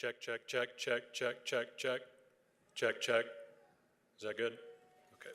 Check, check, check, check, check, check, check, check, check. Is that good? Okay.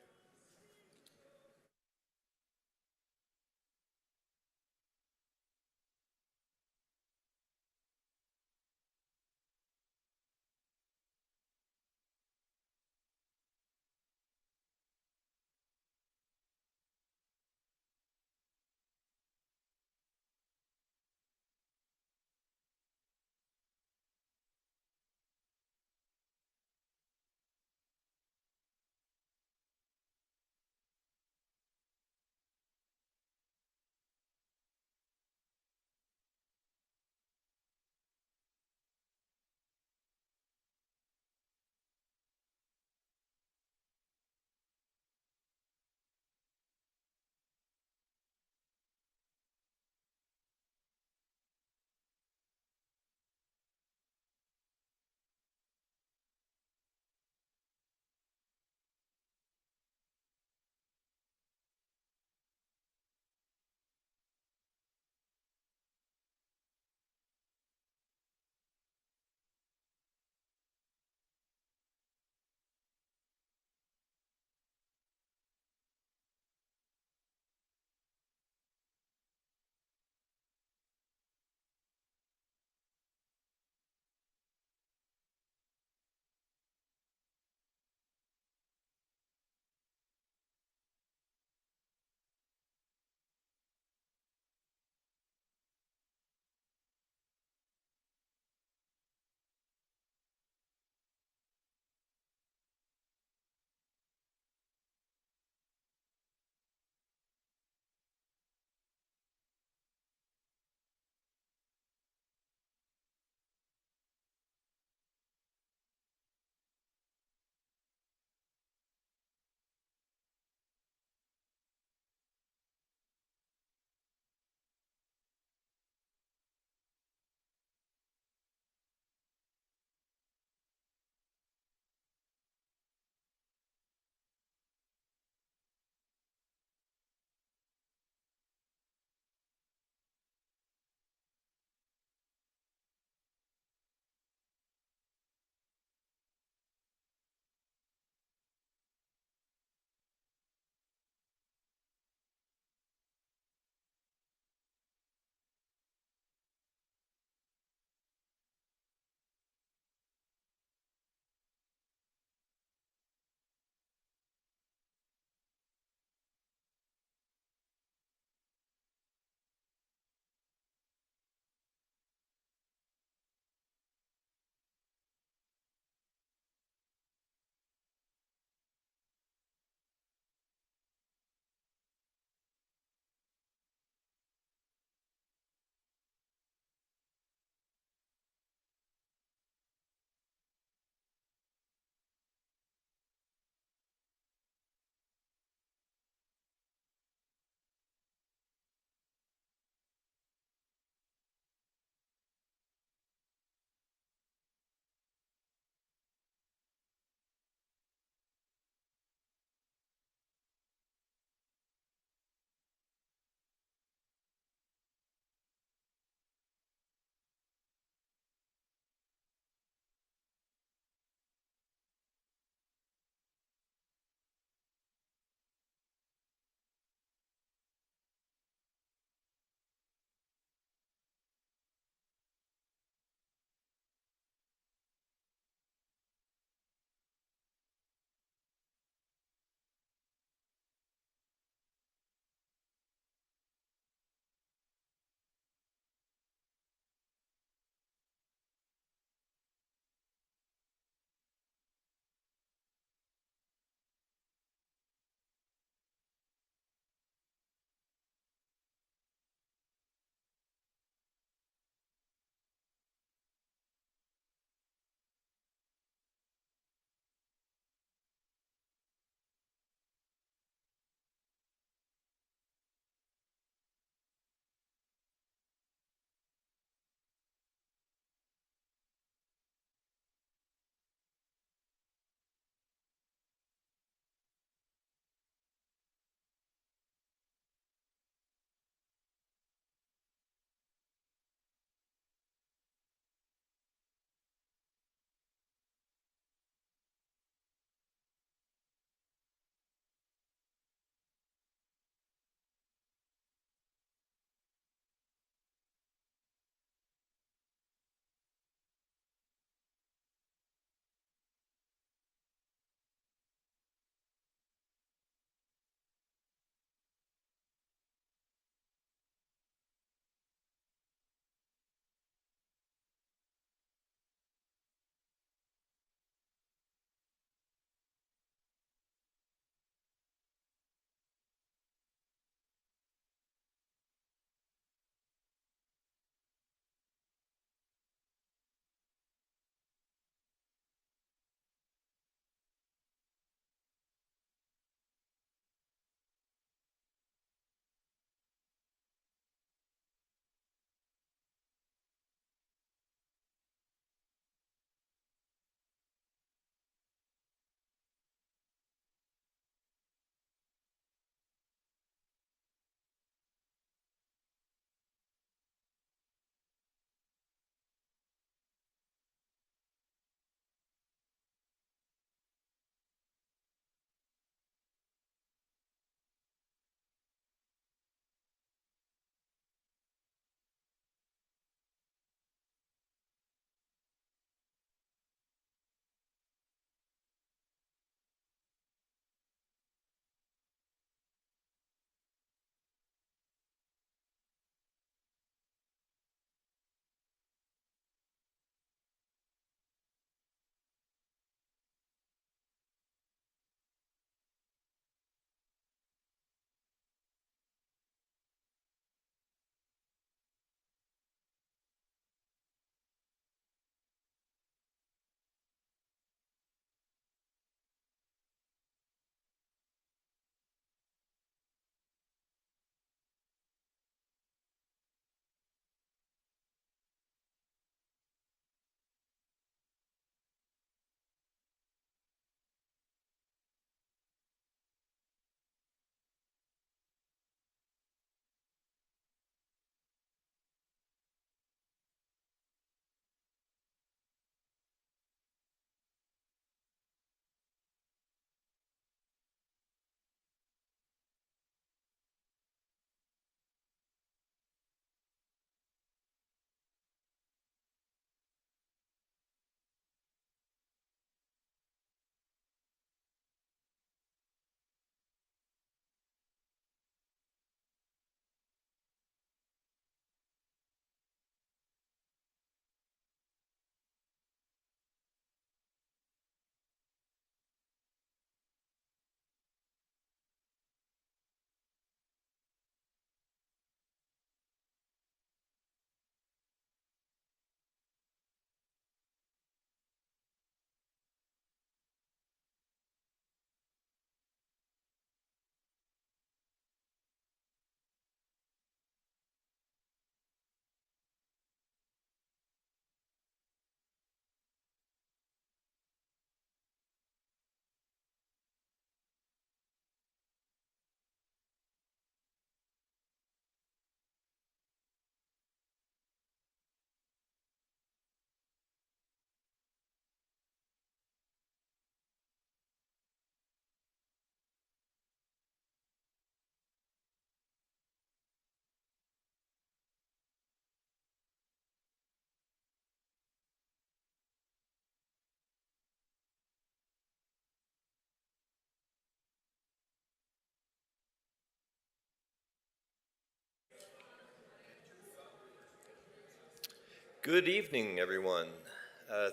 Good evening, everyone.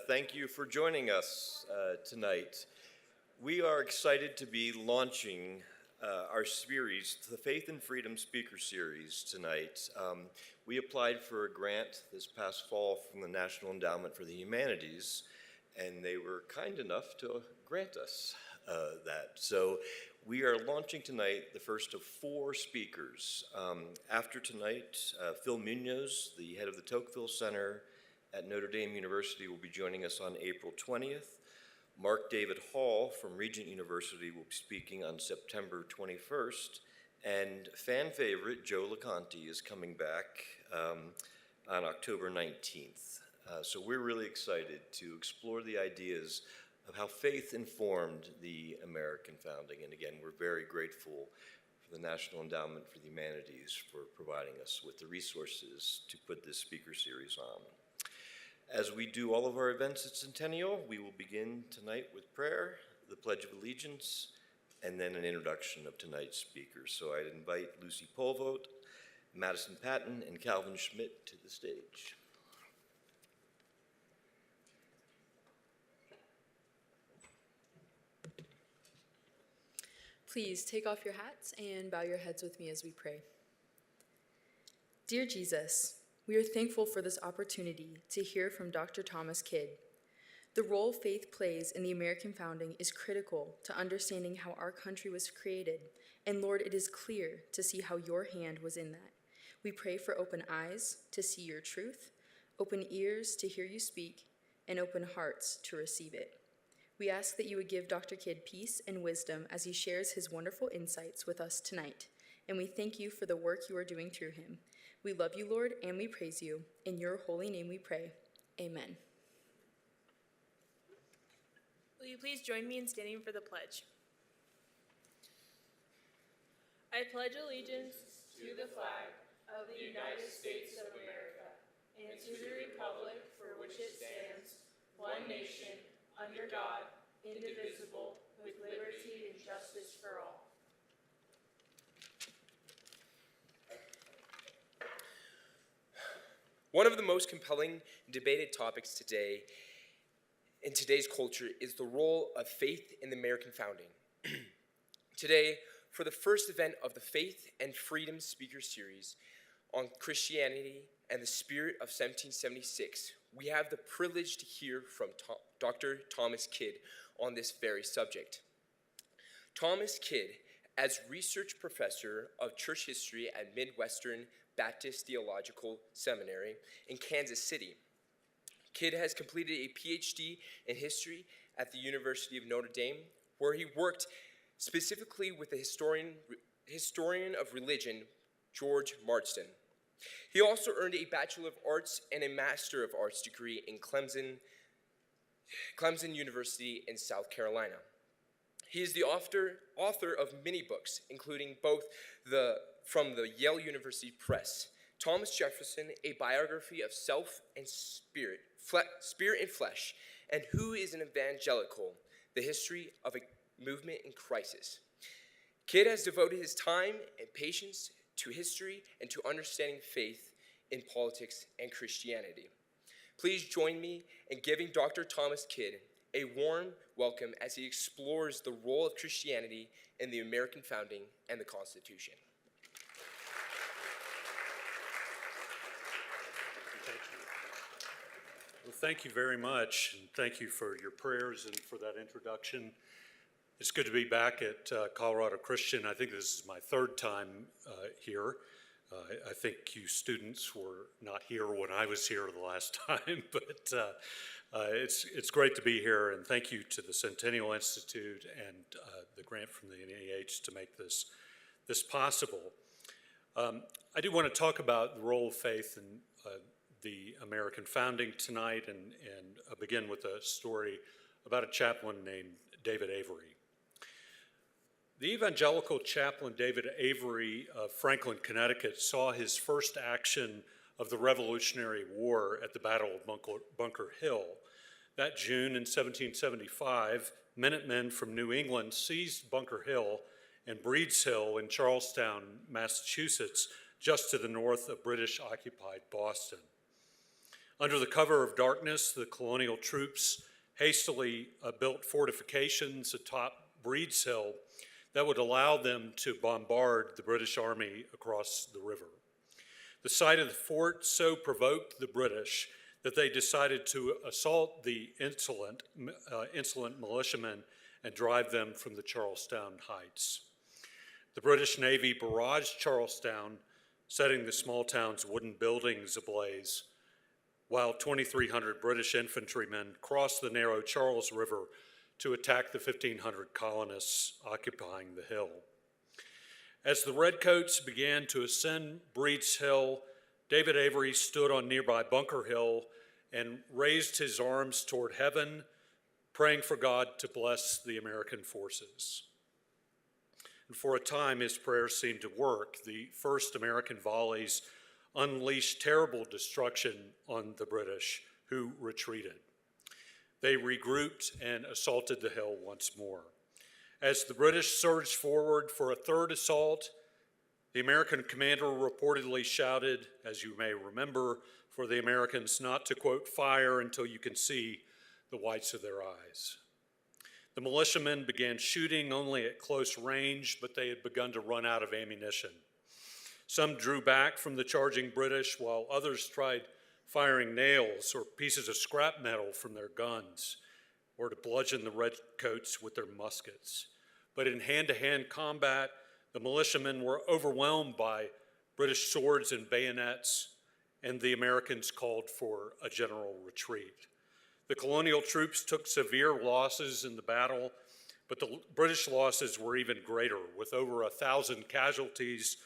Thank you for joining us tonight. We are excited to be launching our series, the Faith and Freedom Speaker Series, tonight. We applied for a grant this past fall from the National Endowment for the Humanities, and they were kind enough to grant us that. So we are launching tonight the first of 4 speakers. After tonight, Phil Munoz, the head of the Tocqueville Center at Notre Dame University, will be joining us on April 20th. Mark David Hall from Regent University will be speaking on September 21st. And fan favorite Joe LeConte is coming back on October 19th. So we're really excited to explore the ideas of how faith informed the American founding. And again, we're very grateful for the National Endowment for the Humanities for providing us with the resources to put this speaker series on. As we do all of our events at Centennial, we will begin tonight with prayer, the Pledge of Allegiance, and then an introduction of tonight's speakers. So I'd invite Lucy Polvote, Madison Patton, and Calvin Schmidt to the stage. Please take off your hats and bow your heads with me as we pray. Dear Jesus, we are thankful for this opportunity to hear from Dr. Thomas Kidd. The role faith plays in the American founding is critical to understanding how our country was created, and Lord, it is clear to see how your hand was in that. We pray for open eyes to see your truth, open ears to hear you speak, and open hearts to receive it. We ask that you would give Dr. Kidd peace and wisdom as he shares his wonderful insights with us tonight, and we thank you for the work you are doing through him. We love you, Lord, and we praise you. In your holy name we pray. Amen. Will you please join me in standing for the pledge? I pledge allegiance to the flag of the United States of America and to the republic for which it stands, one nation, under God, indivisible, with liberty and justice for all. One of the most compelling debated topics today in today's culture is the role of faith in the American founding. Today, for the first event of the Faith and Freedom Speaker Series on Christianity and the Spirit of 1776, we have the privilege to hear from Dr. Thomas Kidd on this very subject. Thomas Kidd, as research professor of church history at Midwestern Baptist Theological Seminary in Kansas City, Kidd has completed a PhD in history at the University of Notre Dame, where he worked specifically with the historian of religion, George Marsden. He also earned a Bachelor of Arts and a Master of Arts degree in Clemson University in South Carolina. He is the author of many books, including both from the Yale University Press, Thomas Jefferson, A Biography of Self and Spirit and Flesh, and Who is an Evangelical? The History of a Movement in Crisis. Kidd has devoted his time and patience to history and to understanding faith in politics and Christianity. Please join me in giving Dr. Thomas Kidd a warm welcome as he explores the role of Christianity in the American founding and the Constitution. Thank you. Well, thank you very much, and thank you for your prayers and for that introduction. It's good to be back at Colorado Christian. I think this is my 3rd time here. I think you students were not here when I was here the last time, but it's great to be here, and thank you to the Centennial Institute and the grant from the NEH to make this possible. I do want to talk about the role of faith in the American founding tonight, and begin with a story about a chaplain named David Avery. The evangelical chaplain David Avery of Franklin, Connecticut, saw his first action of the Revolutionary War at the Battle of Bunker Hill. That June in 1775, Minutemen from New England seized Bunker Hill and Breed's Hill in Charlestown, Massachusetts, just to the north of British-occupied Boston. Under the cover of darkness, the colonial troops hastily built fortifications atop Breed's Hill that would allow them to bombard the British Army across the river. The sight of the fort so provoked the British that they decided to assault the insolent militiamen and drive them from the Charlestown Heights. The British Navy barraged Charlestown, setting the small town's wooden buildings ablaze, while 2,300 British infantrymen crossed the narrow Charles River to attack the 1,500 colonists occupying the hill. As the Redcoats began to ascend Breed's Hill, David Avery stood on nearby Bunker Hill and raised his arms toward heaven, praying for God to bless the American forces. And for a time, his prayers seemed to work. The first American volleys unleashed terrible destruction on the British, who retreated. They regrouped and assaulted the hill once more. As the British surged forward for a third assault, the American commander reportedly shouted, as you may remember, for the Americans not to, quote, fire until you can see the whites of their eyes. The militiamen began shooting only at close range, but they had begun to run out of ammunition. Some drew back from the charging British, while others tried firing nails or pieces of scrap metal from their guns, or to bludgeon the redcoats with their muskets. But in hand-to-hand combat, the militiamen were overwhelmed by British swords and bayonets, and the Americans called for a general retreat. The colonial troops took severe losses in the battle, but the British losses were even greater, with over 1,000 casualties.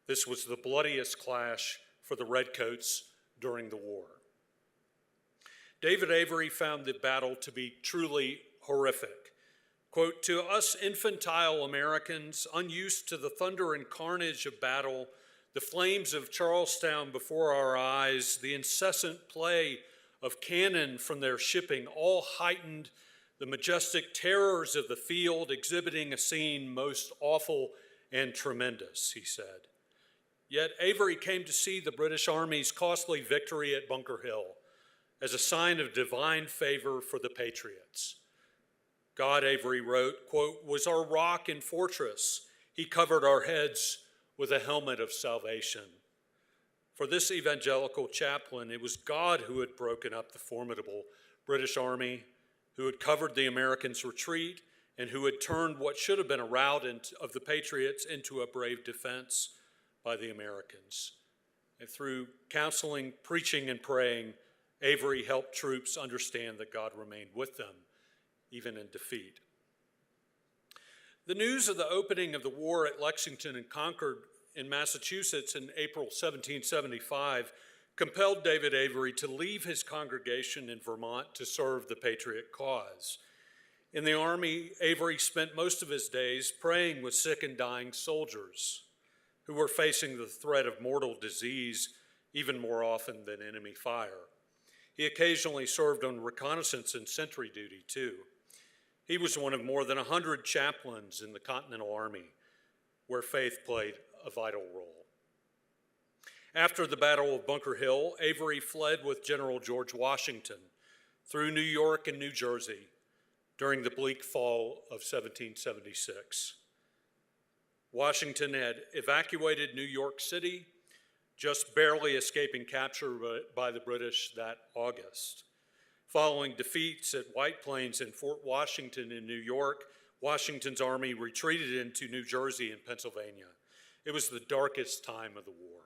This was the bloodiest clash for the Redcoats during the war. David Avery found the battle to be truly horrific. Quote, "To us infantile Americans, unused to the thunder and carnage of battle, the flames of Charlestown before our eyes, the incessant play of cannon from their shipping, all heightened the majestic terrors of the field, exhibiting a scene most awful and tremendous," he said. Yet Avery came to see the British Army's costly victory at Bunker Hill as a sign of divine favor for the Patriots. God, Avery wrote, quote, "was our rock and fortress. He covered our heads with a helmet of salvation." For this evangelical chaplain, it was God who had broken up the formidable British Army, who had covered the Americans' retreat, and who had turned what should have been a rout of the Patriots into a brave defense by the Americans. And through counseling, preaching, and praying, Avery helped troops understand that God remained with them, even in defeat. The news of the opening of the war at Lexington and Concord in Massachusetts in April 1775 compelled David Avery to leave his congregation in Vermont to serve the Patriot cause. In the Army, Avery spent most of his days praying with sick and dying soldiers who were facing the threat of mortal disease even more often than enemy fire. He occasionally served on reconnaissance and sentry duty, too. He was one of more than 100 chaplains in the Continental Army, where faith played a vital role. After the Battle of Bunker Hill, Avery fled with General George Washington through New York and New Jersey during the bleak fall of 1776. Washington had evacuated New York City, just barely escaping capture by the British that August. Following defeats at White Plains and Fort Washington in New York, Washington's army retreated into New Jersey and Pennsylvania. It was the darkest time of the war,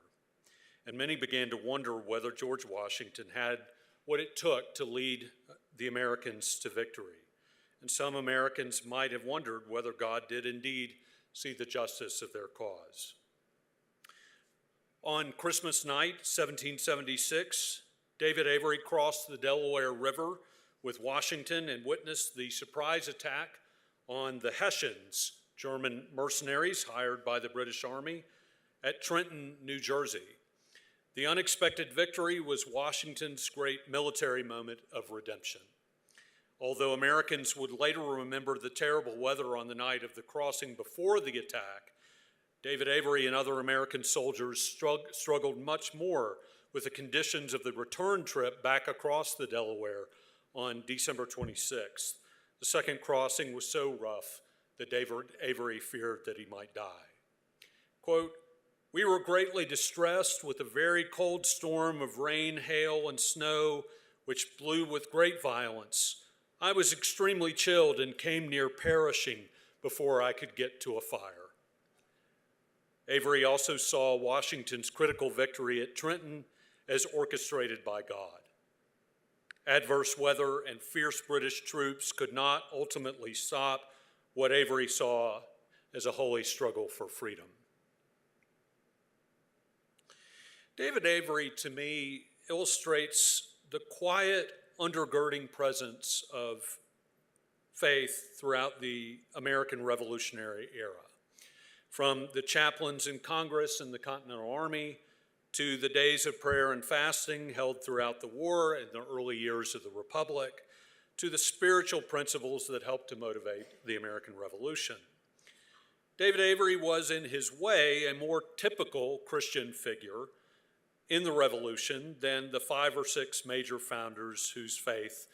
and many began to wonder whether George Washington had what it took to lead the Americans to victory. And some Americans might have wondered whether God did indeed see the justice of their cause. On Christmas night, 1776, David Avery crossed the Delaware River with Washington and witnessed the surprise attack on the Hessians, German mercenaries hired by the British Army, at Trenton, New Jersey. The unexpected victory was Washington's great military moment of redemption. Although Americans would later remember the terrible weather on the night of the crossing before the attack, David Avery and other American soldiers struggled much more with the conditions of the return trip back across the Delaware on December 26th. The second crossing was so rough that Avery feared that he might die. Quote, "We were greatly distressed with a very cold storm of rain, hail, and snow, which blew with great violence. I was extremely chilled and came near perishing before I could get to a fire." Avery also saw Washington's critical victory at Trenton as orchestrated by God. Adverse weather and fierce British troops could not ultimately stop what Avery saw as a holy struggle for freedom. David Avery, to me, illustrates the quiet undergirding presence of faith throughout the American Revolutionary era. From the chaplains in Congress and the Continental Army to the days of prayer and fasting held throughout the war and the early years of the Republic, to the spiritual principles that helped to motivate the American Revolution. David Avery was, in his way, a more typical Christian figure in the Revolution than the 5 or 6 major founders whose faith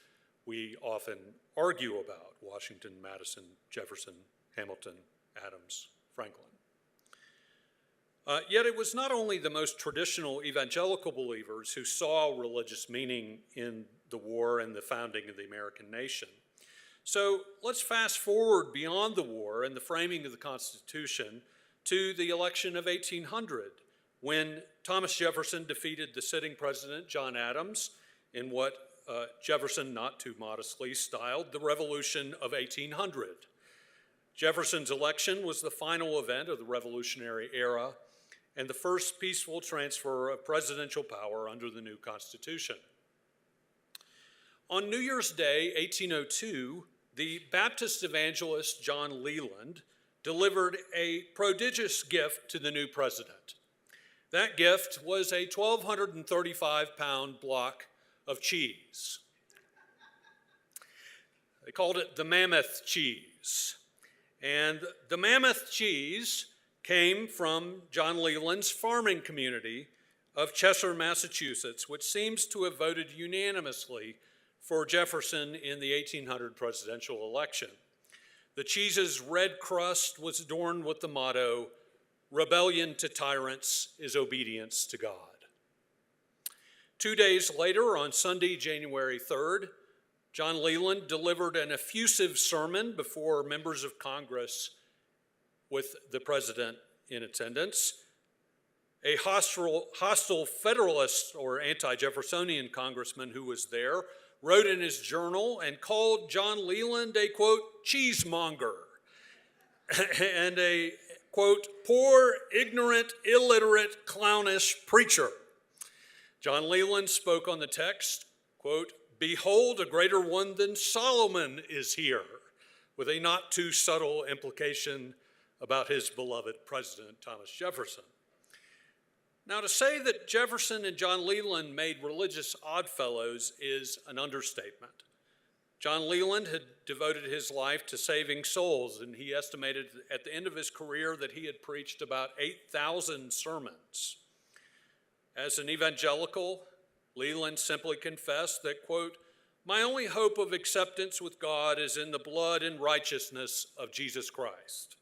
we often argue about: Washington, Madison, Jefferson, Hamilton, Adams, Franklin. Yet it was not only the most traditional evangelical believers who saw religious meaning in the war and the founding of the American nation. So let's fast forward beyond the war and the framing of the Constitution to the election of 1800, when Thomas Jefferson defeated the sitting president, John Adams, in what Jefferson, not too modestly, styled the Revolution of 1800. Jefferson's election was the final event of the Revolutionary era and the first peaceful transfer of presidential power under the new Constitution. On New Year's Day, 1802, the Baptist evangelist John Leland delivered a prodigious gift to the new president. That gift was a 1,235-pound block of cheese. They called it the Mammoth cheese. And the Mammoth cheese came from John Leland's farming community of Chester, Massachusetts, which seems to have voted unanimously for Jefferson in the 1800 presidential election. The cheese's red crust was adorned with the motto, "Rebellion to tyrants is obedience to God." 2 days later, on Sunday, January 3rd, John Leland delivered an effusive sermon before members of Congress with the president in attendance. A hostile Federalist or anti-Jeffersonian congressman who was there wrote in his journal and called John Leland a, quote, cheesemonger, and a, quote, poor, ignorant, illiterate, clownish preacher. John Leland spoke on the text, quote, "Behold, a greater one than Solomon is here," with a not too subtle implication about his beloved president, Thomas Jefferson. Now, to say that Jefferson and John Leland made religious oddfellows is an understatement. John Leland had devoted his life to saving souls, and he estimated at the end of his career that he had preached about 8,000 sermons. As an evangelical, Leland simply confessed that, quote, "My only hope of acceptance with God is in the blood and righteousness of Jesus Christ."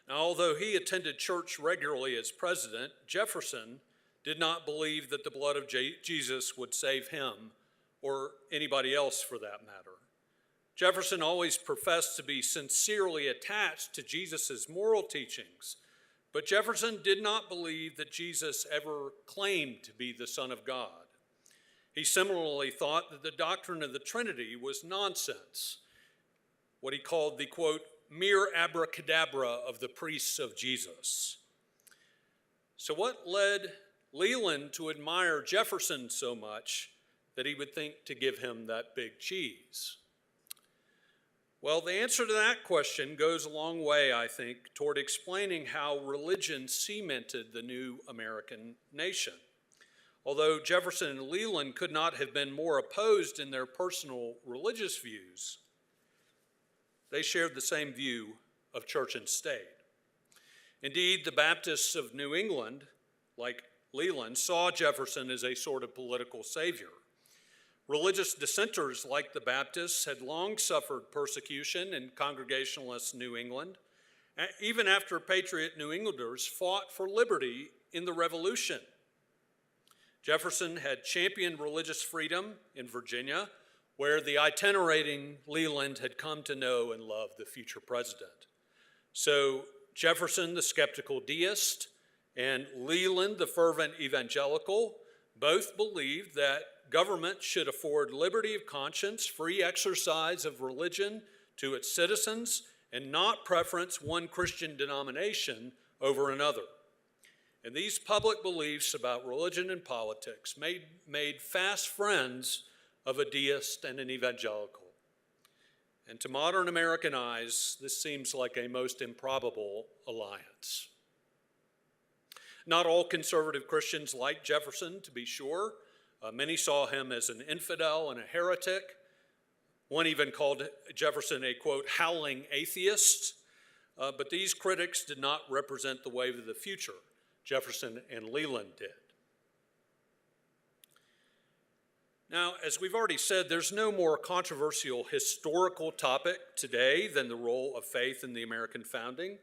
Now, although he attended church regularly as president, Jefferson did not believe that the blood of Jesus would save him or anybody else for that matter. Jefferson always professed to be sincerely attached to Jesus' moral teachings, but Jefferson did not believe that Jesus ever claimed to be the Son of God. He similarly thought that the doctrine of the Trinity was nonsense, what he called the, quote, mere abracadabra of the priests of Jesus. So what led Leland to admire Jefferson so much that he would think to give him that big cheese? Well, the answer to that question goes a long way, I think, toward explaining how religion cemented the new American nation. Although Jefferson and Leland could not have been more opposed in their personal religious views, they shared the same view of church and state. Indeed, the Baptists of New England, like Leland, saw Jefferson as a sort of political savior. Religious dissenters like the Baptists had long suffered persecution in Congregationalist New England, even after patriot New Englanders fought for liberty in the Revolution. Jefferson had championed religious freedom in Virginia, where the itinerating Leland had come to know and love the future president. So Jefferson, the skeptical deist, and Leland, the fervent evangelical, both believed that government should afford liberty of conscience, free exercise of religion to its citizens, and not preference one Christian denomination over another. And these public beliefs about religion and politics made fast friends of a deist and an evangelical. And to modern American eyes, this seems like a most improbable alliance. Not all conservative Christians liked Jefferson, to be sure. Many saw him as an infidel and a heretic. One even called Jefferson a, quote, howling atheist. But these critics did not represent the wave of the future. Jefferson and Leland did. Now, as we've already said, there's no more controversial historical topic today than the role of faith in the American founding.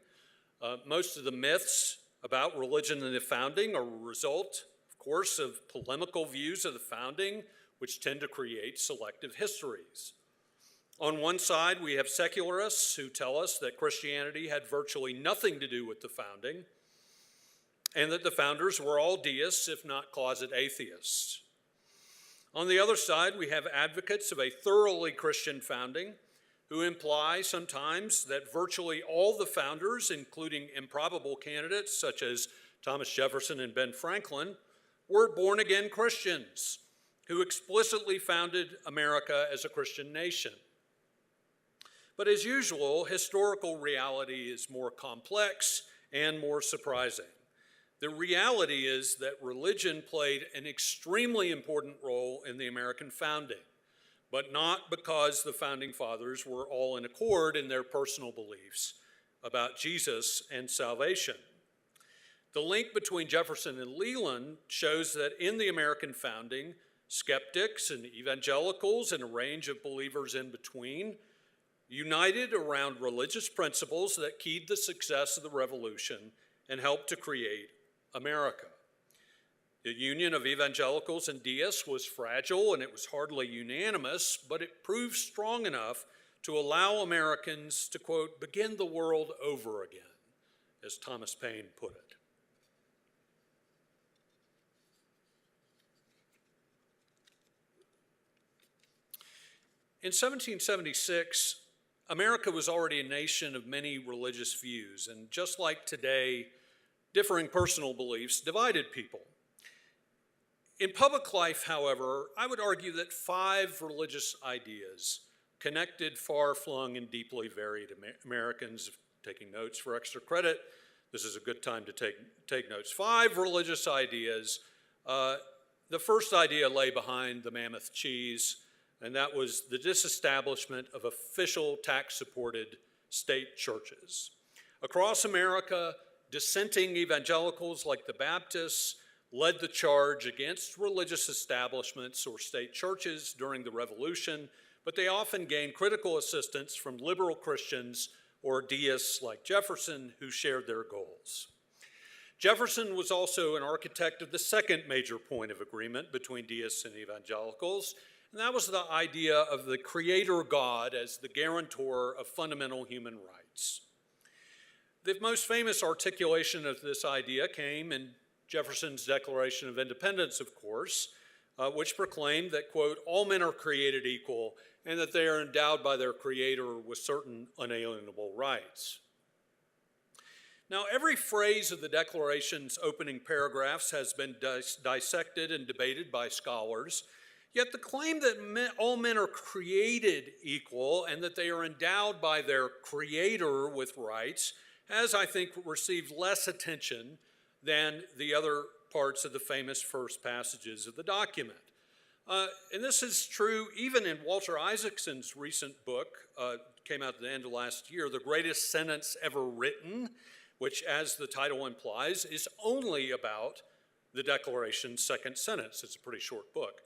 Most of the myths about religion and the founding are a result, of course, of polemical views of the founding, which tend to create selective histories. On one side, we have secularists who tell us that Christianity had virtually nothing to do with the founding, and that the founders were all deists, if not closet atheists. On the other side, we have advocates of a thoroughly Christian founding who imply sometimes that virtually all the founders, including improbable candidates such as Thomas Jefferson and Ben Franklin, were born-again Christians who explicitly founded America as a Christian nation. But as usual, historical reality is more complex and more surprising. The reality is that religion played an extremely important role in the American founding, but not because the founding fathers were all in accord in their personal beliefs about Jesus and salvation. The link between Jefferson and Leland shows that in the American founding, skeptics and evangelicals and a range of believers in between united around religious principles that keyed the success of the Revolution and helped to create America. The union of evangelicals and deists was fragile and it was hardly unanimous, but it proved strong enough to allow Americans to, quote, begin the world over again, as Thomas Paine put it. In 1776, America was already a nation of many religious views, and just like today, differing personal beliefs divided people. In public life, however, I would argue that 5 religious ideas connected far-flung and deeply varied Americans. Taking notes for extra credit, this is a good time to take notes. 5 religious ideas. The first idea lay behind the mammoth cheese, and that was the disestablishment of official tax-supported state churches. Across America, dissenting evangelicals like the Baptists led the charge against religious establishments or state churches during the Revolution, but they often gained critical assistance from liberal Christians or deists like Jefferson who shared their goals. Jefferson was also an architect of the second major point of agreement between deists and evangelicals, and that was the idea of the Creator God as the guarantor of fundamental human rights. The most famous articulation of this idea came in Jefferson's Declaration of Independence, of course, which proclaimed that, quote, all men are created equal and that they are endowed by their Creator with certain unalienable rights. Now, every phrase of the Declaration's opening paragraphs has been dissected and debated by scholars, yet the claim that all men are created equal and that they are endowed by their Creator with rights has, I think, received less attention than the other parts of the famous first passages of the document. And this is true even in Walter Isaacson's recent book, came out at the end of last year, The Greatest Sentence Ever Written, which, as the title implies, is only about the Declaration's second sentence. It's a pretty short book.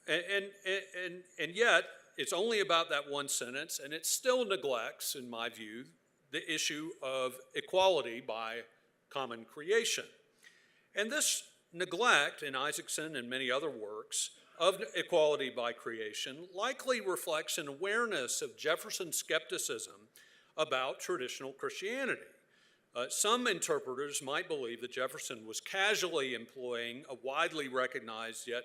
And yet, it's only about that one sentence, and it still neglects, in my view, the issue of equality by common creation. And this neglect in Isaacson and many other works of equality by creation likely reflects an awareness of Jefferson's skepticism about traditional Christianity. Some interpreters might believe that Jefferson was casually employing a widely recognized yet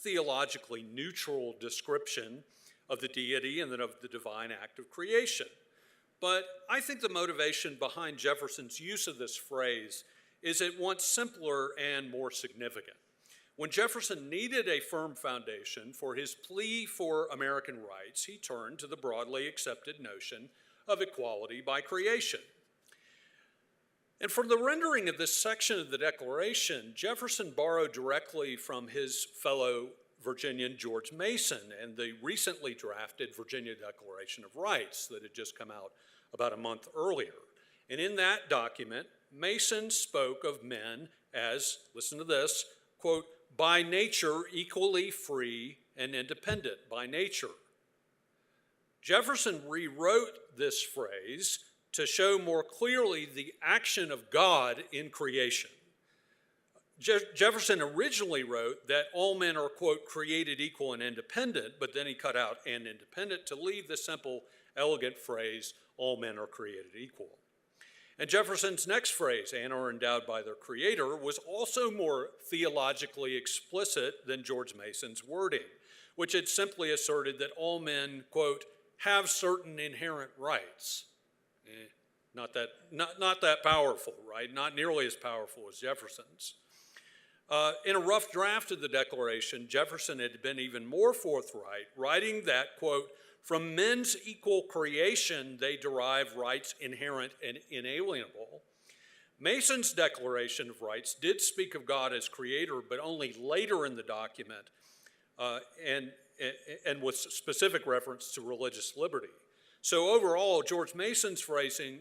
theologically neutral description of the deity and then of the divine act of creation. But I think the motivation behind Jefferson's use of this phrase is at once simpler and more significant. When Jefferson needed a firm foundation for his plea for American rights, he turned to the broadly accepted notion of equality by creation. And from the rendering of this section of the Declaration, Jefferson borrowed directly from his fellow Virginian George Mason and the recently drafted Virginia Declaration of Rights that had just come out about a month earlier. And in that document, Mason spoke of men as, listen to this, quote, by nature equally free and independent, by nature. Jefferson rewrote this phrase to show more clearly the action of God in creation. Jefferson originally wrote that all men are, quote, created equal and independent, but then he cut out and independent to leave the simple, elegant phrase, all men are created equal. And Jefferson's next phrase, and are endowed by their creator, was also more theologically explicit than George Mason's wording, which had simply asserted that all men, quote, have certain inherent rights. Not that powerful, right? Not nearly as powerful as Jefferson's. In a rough draft of the Declaration, Jefferson had been even more forthright, writing that, quote, from men's equal creation, they derive rights inherent and inalienable. Mason's Declaration of Rights did speak of God as creator, but only later in the document, and with specific reference to religious liberty. So overall, George Mason's phrasing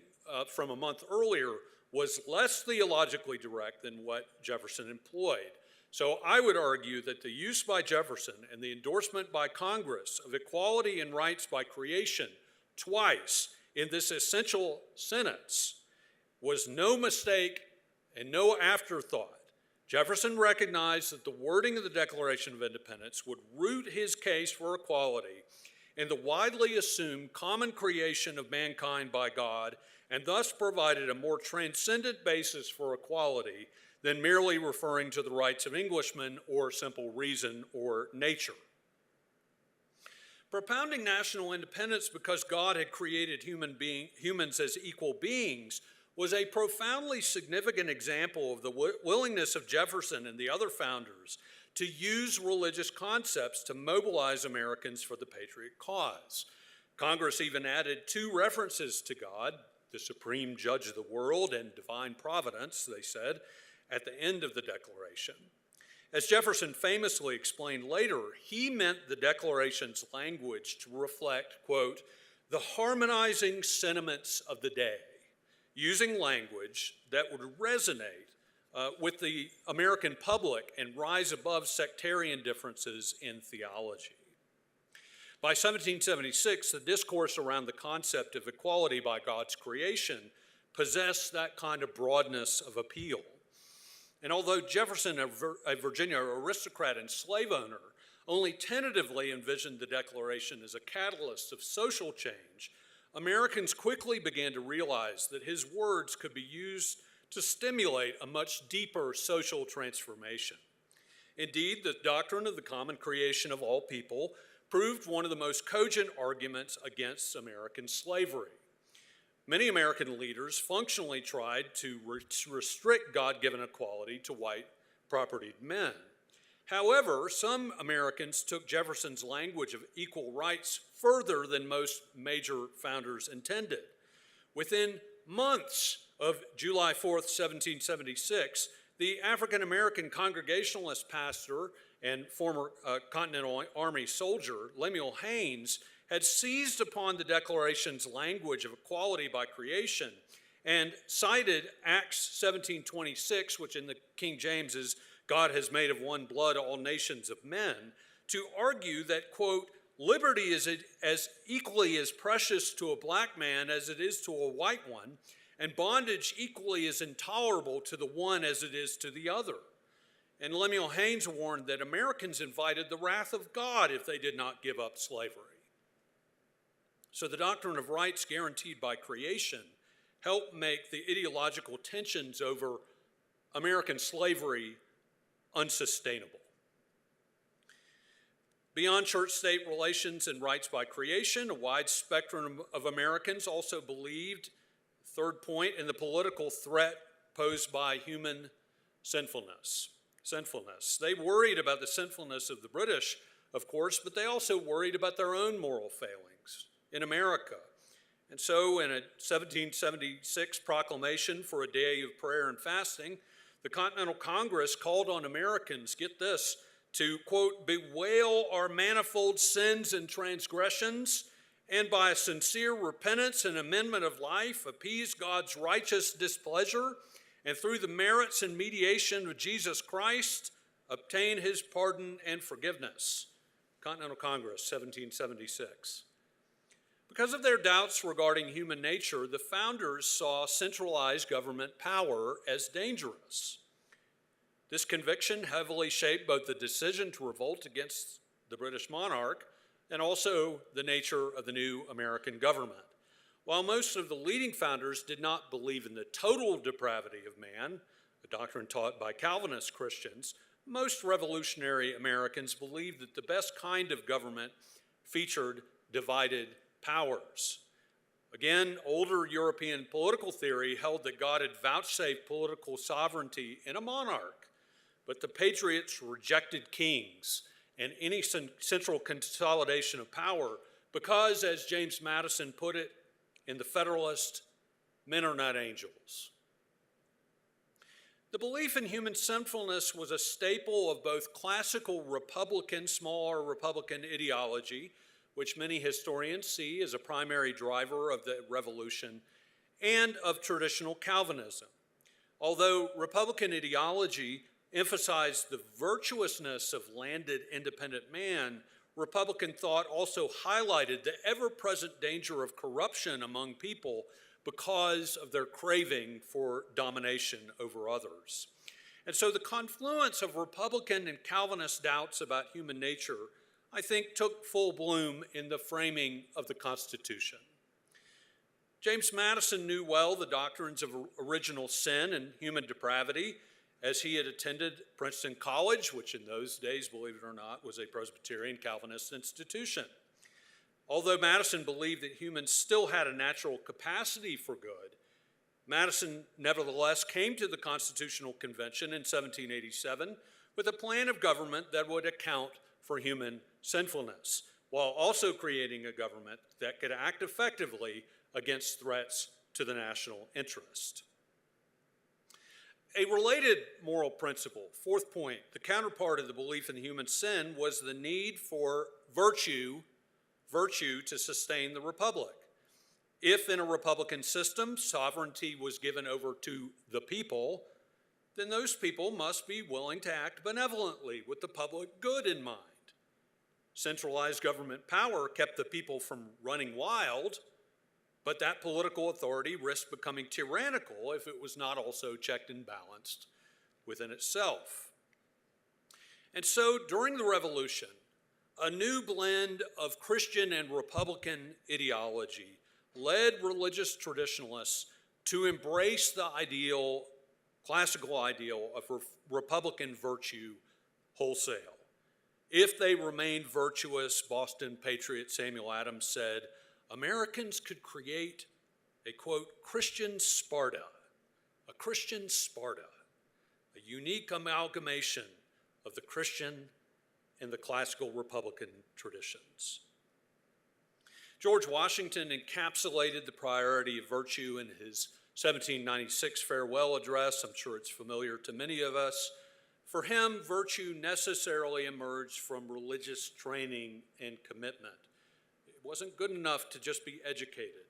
from a month earlier was less theologically direct than what Jefferson employed. So I would argue that the use by Jefferson and the endorsement by Congress of equality and rights by creation twice in this essential sentence was no mistake and no afterthought. Jefferson recognized that the wording of the Declaration of Independence would root his case for equality in the widely assumed common creation of mankind by God, and thus provided a more transcendent basis for equality than merely referring to the rights of Englishmen or simple reason or nature. Propounding national independence because God had created humans as equal beings was a profoundly significant example of the willingness of Jefferson and the other founders to use religious concepts to mobilize Americans for the patriot cause. Congress even added two references to God, the supreme judge of the world and divine providence, they said, at the end of the Declaration. As Jefferson famously explained later, he meant the Declaration's language to reflect, quote, the harmonizing sentiments of the day, using language that would resonate with the American public and rise above sectarian differences in theology. By 1776, the discourse around the concept of equality by God's creation possessed that kind of broadness of appeal. And although Jefferson, a Virginia aristocrat and slave owner, only tentatively envisioned the Declaration as a catalyst of social change, Americans quickly began to realize that his words could be used to stimulate a much deeper social transformation. Indeed, the doctrine of the common creation of all people proved one of the most cogent arguments against American slavery. Many American leaders functionally tried to restrict God-given equality to white propertied men. However, some Americans took Jefferson's language of equal rights further than most major founders intended. Within months of July 4th, 1776, the African-American Congregationalist pastor and former Continental Army soldier, Lemuel Haynes, had seized upon the Declaration's language of equality by creation and cited Acts 17:26, which in the King James is, God has made of one blood all nations of men, to argue that, quote, liberty is as equally as precious to a black man as it is to a white one, and bondage equally as intolerable to the one as it is to the other. And Lemuel Haynes warned that Americans invited the wrath of God if they did not give up slavery. So the doctrine of rights guaranteed by creation helped make the ideological tensions over American slavery unsustainable. Beyond church-state relations and rights by creation, a wide spectrum of Americans also believed, third point, in the political threat posed by human sinfulness. They worried about the sinfulness of the British, of course, but they also worried about their own moral failings in America. And so in a 1776 proclamation for a day of prayer and fasting, the Continental Congress called on Americans, get this, to, quote, bewail our manifold sins and transgressions, and by a sincere repentance and amendment of life, appease God's righteous displeasure, and through the merits and mediation of Jesus Christ, obtain his pardon and forgiveness. Continental Congress, 1776. Because of their doubts regarding human nature, the founders saw centralized government power as dangerous. This conviction heavily shaped both the decision to revolt against the British monarch and also the nature of the new American government. While most of the leading founders did not believe in the total depravity of man, a doctrine taught by Calvinist Christians, most revolutionary Americans believed that the best kind of government featured divided powers. Again, older European political theory held that God had vouchsafed political sovereignty in a monarch, but the patriots rejected kings and any central consolidation of power because, as James Madison put it in The Federalist, men are not angels. The belief in human sinfulness was a staple of both classical Republican, small r Republican ideology, which many historians see as a primary driver of the revolution, and of traditional Calvinism. Although Republican ideology emphasized the virtuousness of landed independent man, Republican thought also highlighted the ever-present danger of corruption among people because of their craving for domination over others. And so the confluence of Republican and Calvinist doubts about human nature, I think, took full bloom in the framing of the Constitution. James Madison knew well the doctrines of original sin and human depravity, as he had attended Princeton College, which in those days, believe it or not, was a Presbyterian Calvinist institution. Although Madison believed that humans still had a natural capacity for good, Madison nevertheless came to the Constitutional Convention in 1787 with a plan of government that would account for human sinfulness, while also creating a government that could act effectively against threats to the national interest. A related moral principle, fourth point, the counterpart of the belief in human sin was the need for virtue to sustain the republic. If in a republican system sovereignty was given over to the people, then those people must be willing to act benevolently with the public good in mind. Centralized government power kept the people from running wild, but that political authority risked becoming tyrannical if it was not also checked and balanced within itself. And so during the Revolution, a new blend of Christian and Republican ideology led religious traditionalists to embrace the classical ideal of Republican virtue wholesale. If they remained virtuous, Boston patriot Samuel Adams said, Americans could create a, quote, Christian Sparta, a unique amalgamation of the Christian and the classical Republican traditions. George Washington encapsulated the priority of virtue in his 1796 farewell address. I'm sure it's familiar to many of us. For him, virtue necessarily emerged from religious training and commitment. It wasn't good enough to just be educated.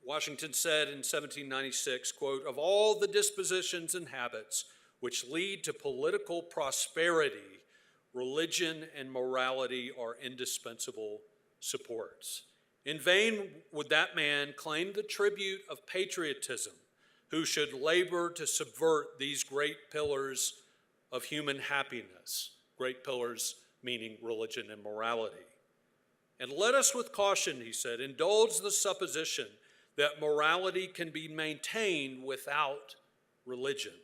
Washington said in 1796, quote, "Of all the dispositions and habits which lead to political prosperity, religion and morality are indispensable supports. In vain would that man claim the tribute of patriotism who should labor to subvert these great pillars of human happiness," great pillars meaning religion and morality. "And let us with caution," he said, "indulge the supposition that morality can be maintained without religion.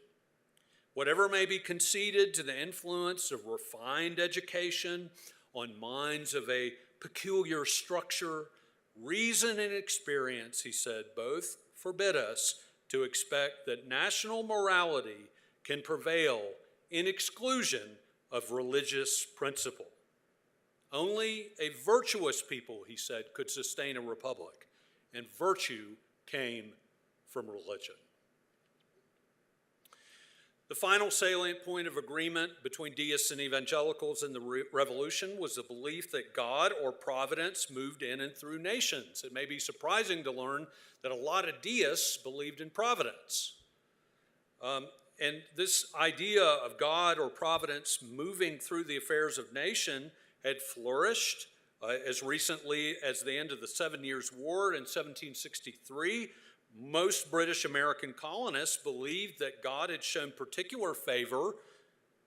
Whatever may be conceded to the influence of refined education on minds of a peculiar structure, reason and experience," he said, "both forbid us to expect that national morality can prevail in exclusion of religious principle. Only a virtuous people," he said, "could sustain a republic, and virtue came from religion." The final salient point of agreement between deists and evangelicals in the Revolution was the belief that God or providence moved in and through nations. It may be surprising to learn that a lot of deists believed in providence. And this idea of God or providence moving through the affairs of nation had flourished as recently as the end of the 7 Years' War in 1763. Most British American colonists believed that God had shown particular favor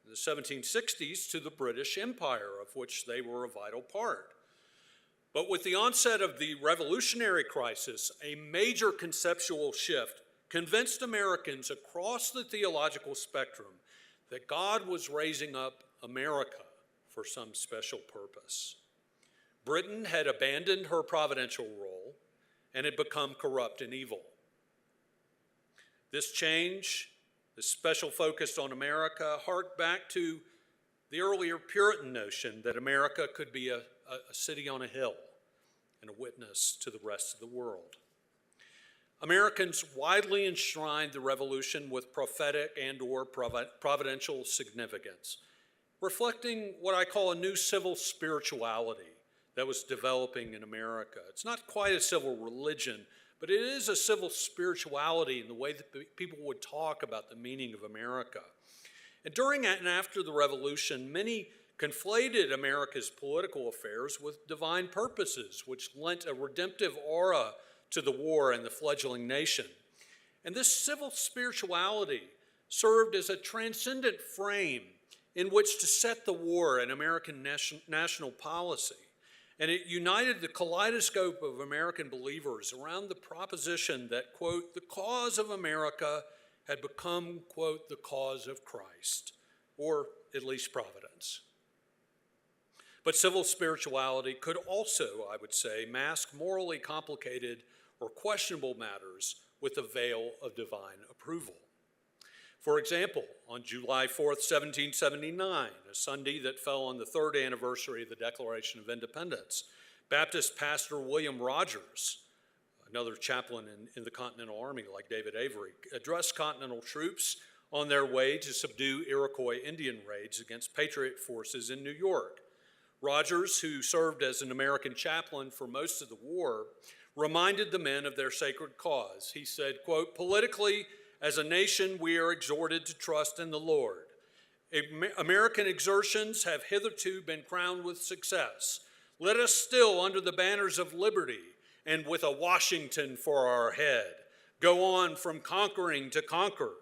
in the 1760s to the British Empire, of which they were a vital part. But with the onset of the Revolutionary crisis, a major conceptual shift convinced Americans across the theological spectrum that God was raising up America for some special purpose. Britain had abandoned her providential role and had become corrupt and evil. This change, this special focus on America, harked back to the earlier Puritan notion that America could be a city on a hill and a witness to the rest of the world. Americans widely enshrined the Revolution with prophetic and/or providential significance, reflecting what I call a new civil spirituality that was developing in America. It's not quite a civil religion, but it is a civil spirituality in the way that people would talk about the meaning of America. And during and after the Revolution, many conflated America's political affairs with divine purposes, which lent a redemptive aura to the war and the fledgling nation. And this civil spirituality served as a transcendent frame in which to set the war and American national policy. And it united the kaleidoscope of American believers around the proposition that, quote, "the cause of America had become," quote, "the cause of Christ," or at least providence. But civil spirituality could also, I would say, mask morally complicated or questionable matters with a veil of divine approval. For example, on July 4th, 1779, a Sunday that fell on the third anniversary of the Declaration of Independence, Baptist pastor William Rogers, another chaplain in the Continental Army like David Avery, addressed Continental troops on their way to subdue Iroquois Indian raids against Patriot forces in New York. Rogers, who served as an American chaplain for most of the war, reminded the men of their sacred cause. He said, quote, "Politically, as a nation, we are exhorted to trust in the Lord. American exertions have hitherto been crowned with success. Let us still, under the banners of liberty and with a Washington for our head, go on from conquering to conquer.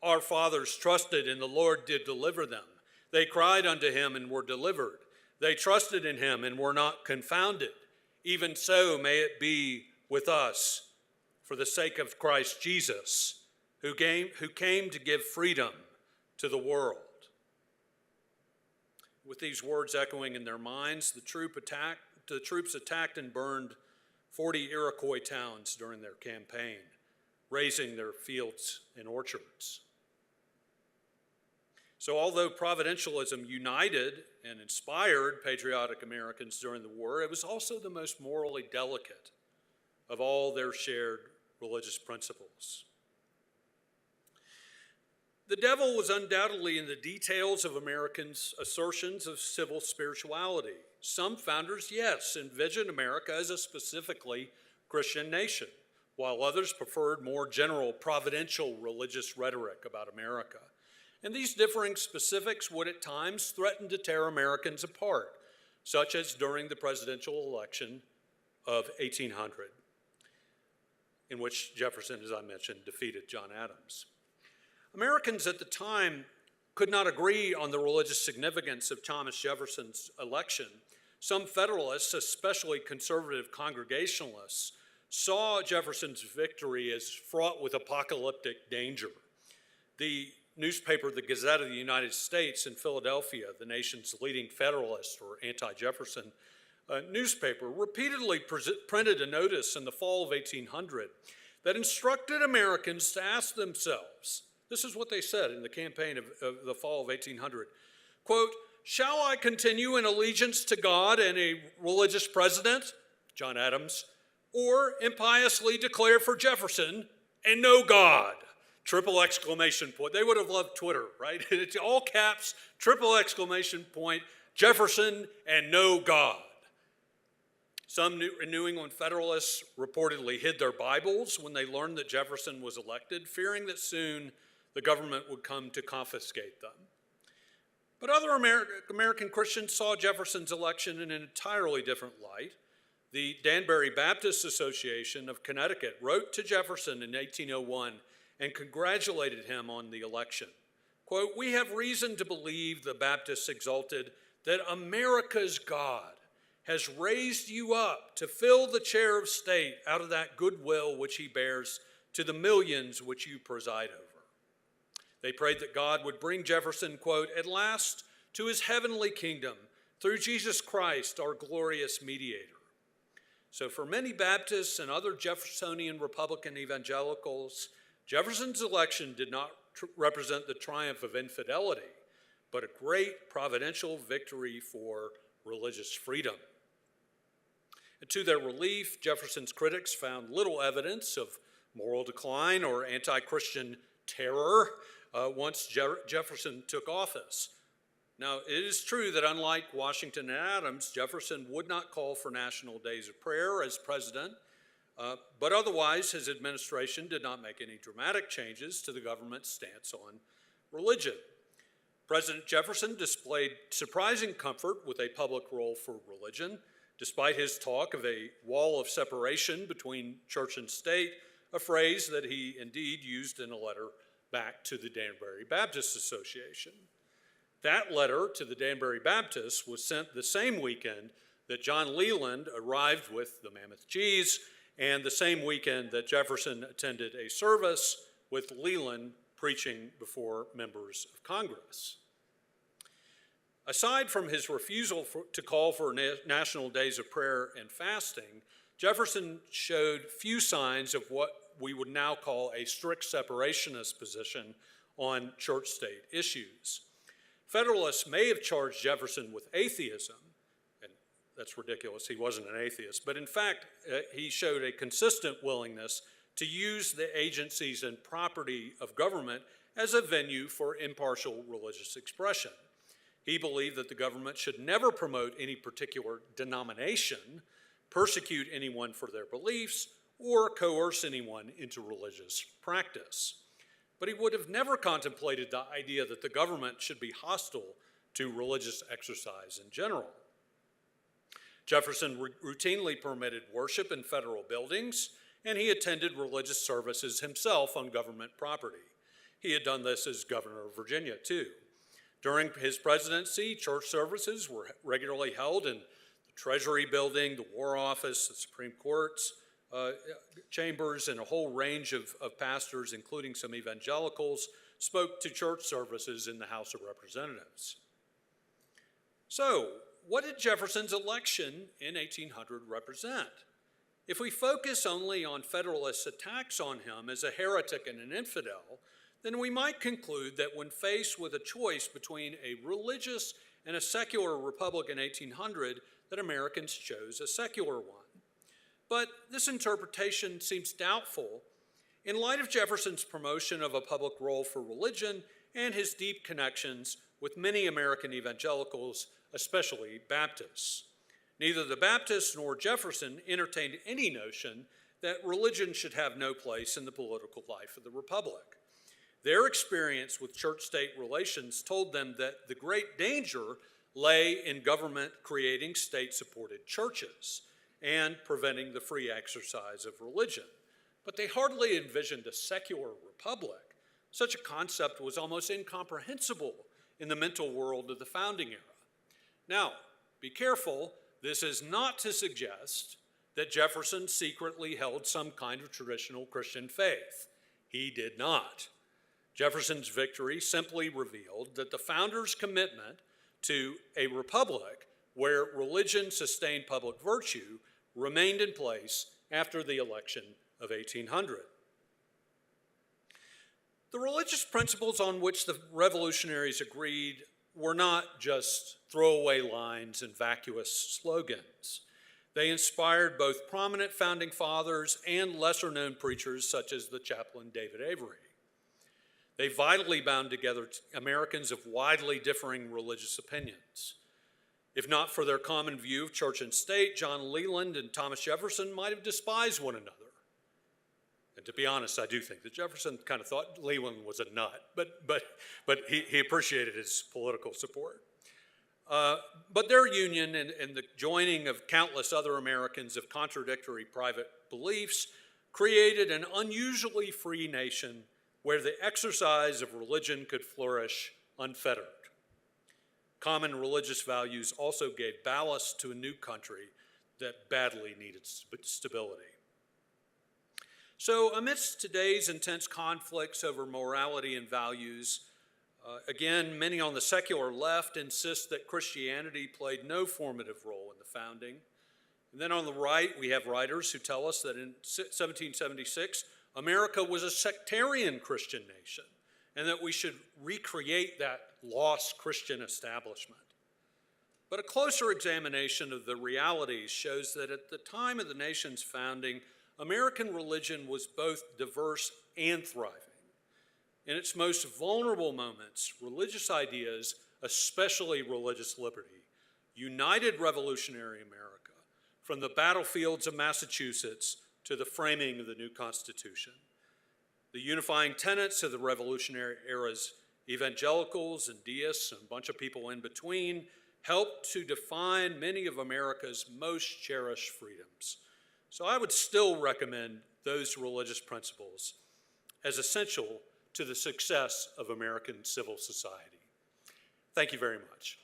Our fathers trusted and the Lord did deliver them. They cried unto him and were delivered. They trusted in him and were not confounded. Even so may it be with us for the sake of Christ Jesus, who came to give freedom to the world." With these words echoing in their minds, the troops attacked and burned 40 Iroquois towns during their campaign, razing their fields and orchards. So although providentialism united and inspired patriotic Americans during the war, it was also the most morally delicate of all their shared religious principles. The devil was undoubtedly in the details of Americans' assertions of civil spirituality. Some founders, yes, envisioned America as a specifically Christian nation, while others preferred more general providential religious rhetoric about America. And these differing specifics would at times threaten to tear Americans apart, such as during the presidential election of 1800, in which Jefferson, as I mentioned, defeated John Adams. Americans at the time could not agree on the religious significance of Thomas Jefferson's election. Some Federalists, especially conservative Congregationalists, saw Jefferson's victory as fraught with apocalyptic danger. The newspaper, the Gazette of the United States in Philadelphia, the nation's leading Federalist or anti-Jefferson newspaper, repeatedly printed a notice in the fall of 1800 that instructed Americans to ask themselves, this is what they said in the campaign of the fall of 1800, quote, "Shall I continue in allegiance to God and a religious president, John Adams, or impiously declare for Jefferson and no God?" Triple exclamation point. They would have loved Twitter, right? It's all caps, triple exclamation point, Jefferson and no God. Some New England Federalists reportedly hid their Bibles when they learned that Jefferson was elected, fearing that soon the government would come to confiscate them. But other American Christians saw Jefferson's election in an entirely different light. The Danbury Baptist Association of Connecticut wrote to Jefferson in 1801 and congratulated him on the election. Quote, "We have reason to believe," the Baptists exulted, "that America's God has raised you up to fill the chair of state out of that goodwill which he bears to the millions which you preside over." They prayed that God would bring Jefferson, quote, "at last to his heavenly kingdom through Jesus Christ, our glorious mediator." So for many Baptists and other Jeffersonian Republican evangelicals, Jefferson's election did not represent the triumph of infidelity, but a great providential victory for religious freedom. And to their relief, Jefferson's critics found little evidence of moral decline or anti-Christian terror once Jefferson took office. Now, it is true that unlike Washington and Adams, Jefferson would not call for national days of prayer as president, but otherwise his administration did not make any dramatic changes to the government's stance on religion. President Jefferson displayed surprising comfort with a public role for religion, despite his talk of a wall of separation between church and state, a phrase that he indeed used in a letter back to the Danbury Baptist Association. That letter to the Danbury Baptists was sent the same weekend that John Leland arrived with the Mammoth cheese, and the same weekend that Jefferson attended a service with Leland preaching before members of Congress. Aside from his refusal to call for national days of prayer and fasting, Jefferson showed few signs of what we would now call a strict separationist position on church-state issues. Federalists may have charged Jefferson with atheism, and that's ridiculous, he wasn't an atheist, but in fact, he showed a consistent willingness to use the agencies and property of government as a venue for impartial religious expression. He believed that the government should never promote any particular denomination, persecute anyone for their beliefs, or coerce anyone into religious practice. But he would have never contemplated the idea that the government should be hostile to religious exercise in general. Jefferson routinely permitted worship in federal buildings, and he attended religious services himself on government property. He had done this as governor of Virginia, too. During his presidency, church services were regularly held in the Treasury Building, the War Office, the Supreme Court's chambers, and a whole range of pastors, including some evangelicals, spoke to church services in the House of Representatives. So, what did Jefferson's election in 1800 represent? If we focus only on Federalist attacks on him as a heretic and an infidel, then we might conclude that when faced with a choice between a religious and a secular republic in 1800, that Americans chose a secular one. But this interpretation seems doubtful in light of Jefferson's promotion of a public role for religion and his deep connections with many American evangelicals, especially Baptists. Neither the Baptists nor Jefferson entertained any notion that religion should have no place in the political life of the republic. Their experience with church-state relations told them that the great danger lay in government creating state-supported churches and preventing the free exercise of religion. But they hardly envisioned a secular republic. Such a concept was almost incomprehensible in the mental world of the founding era. Now, be careful, this is not to suggest that Jefferson secretly held some kind of traditional Christian faith. He did not. Jefferson's victory simply revealed that the founders' commitment to a republic where religion sustained public virtue remained in place after the election of 1800. The religious principles on which the revolutionaries agreed were not just throwaway lines and vacuous slogans. They inspired both prominent founding fathers and lesser-known preachers such as the chaplain David Avery. They vitally bound together Americans of widely differing religious opinions. If not for their common view of church and state, John Leland and Thomas Jefferson might have despised one another. And to be honest, I do think that Jefferson kind of thought Leland was a nut, but he appreciated his political support. But their union and the joining of countless other Americans of contradictory private beliefs created an unusually free nation where the exercise of religion could flourish unfettered. Common religious values also gave ballast to a new country that badly needed stability. So amidst today's intense conflicts over morality and values, again, many on the secular left insist that Christianity played no formative role in the founding. And then on the right, we have writers who tell us that in 1776, America was a sectarian Christian nation, and that we should recreate that lost Christian establishment. But a closer examination of the realities shows that at the time of the nation's founding, American religion was both diverse and thriving. In its most vulnerable moments, religious ideas, especially religious liberty, united revolutionary America from the battlefields of Massachusetts to the framing of the new Constitution. The unifying tenets of the revolutionary era's evangelicals and deists and a bunch of people in between helped to define many of America's most cherished freedoms. So I would still recommend those religious principles as essential to the success of American civil society. Thank you very much.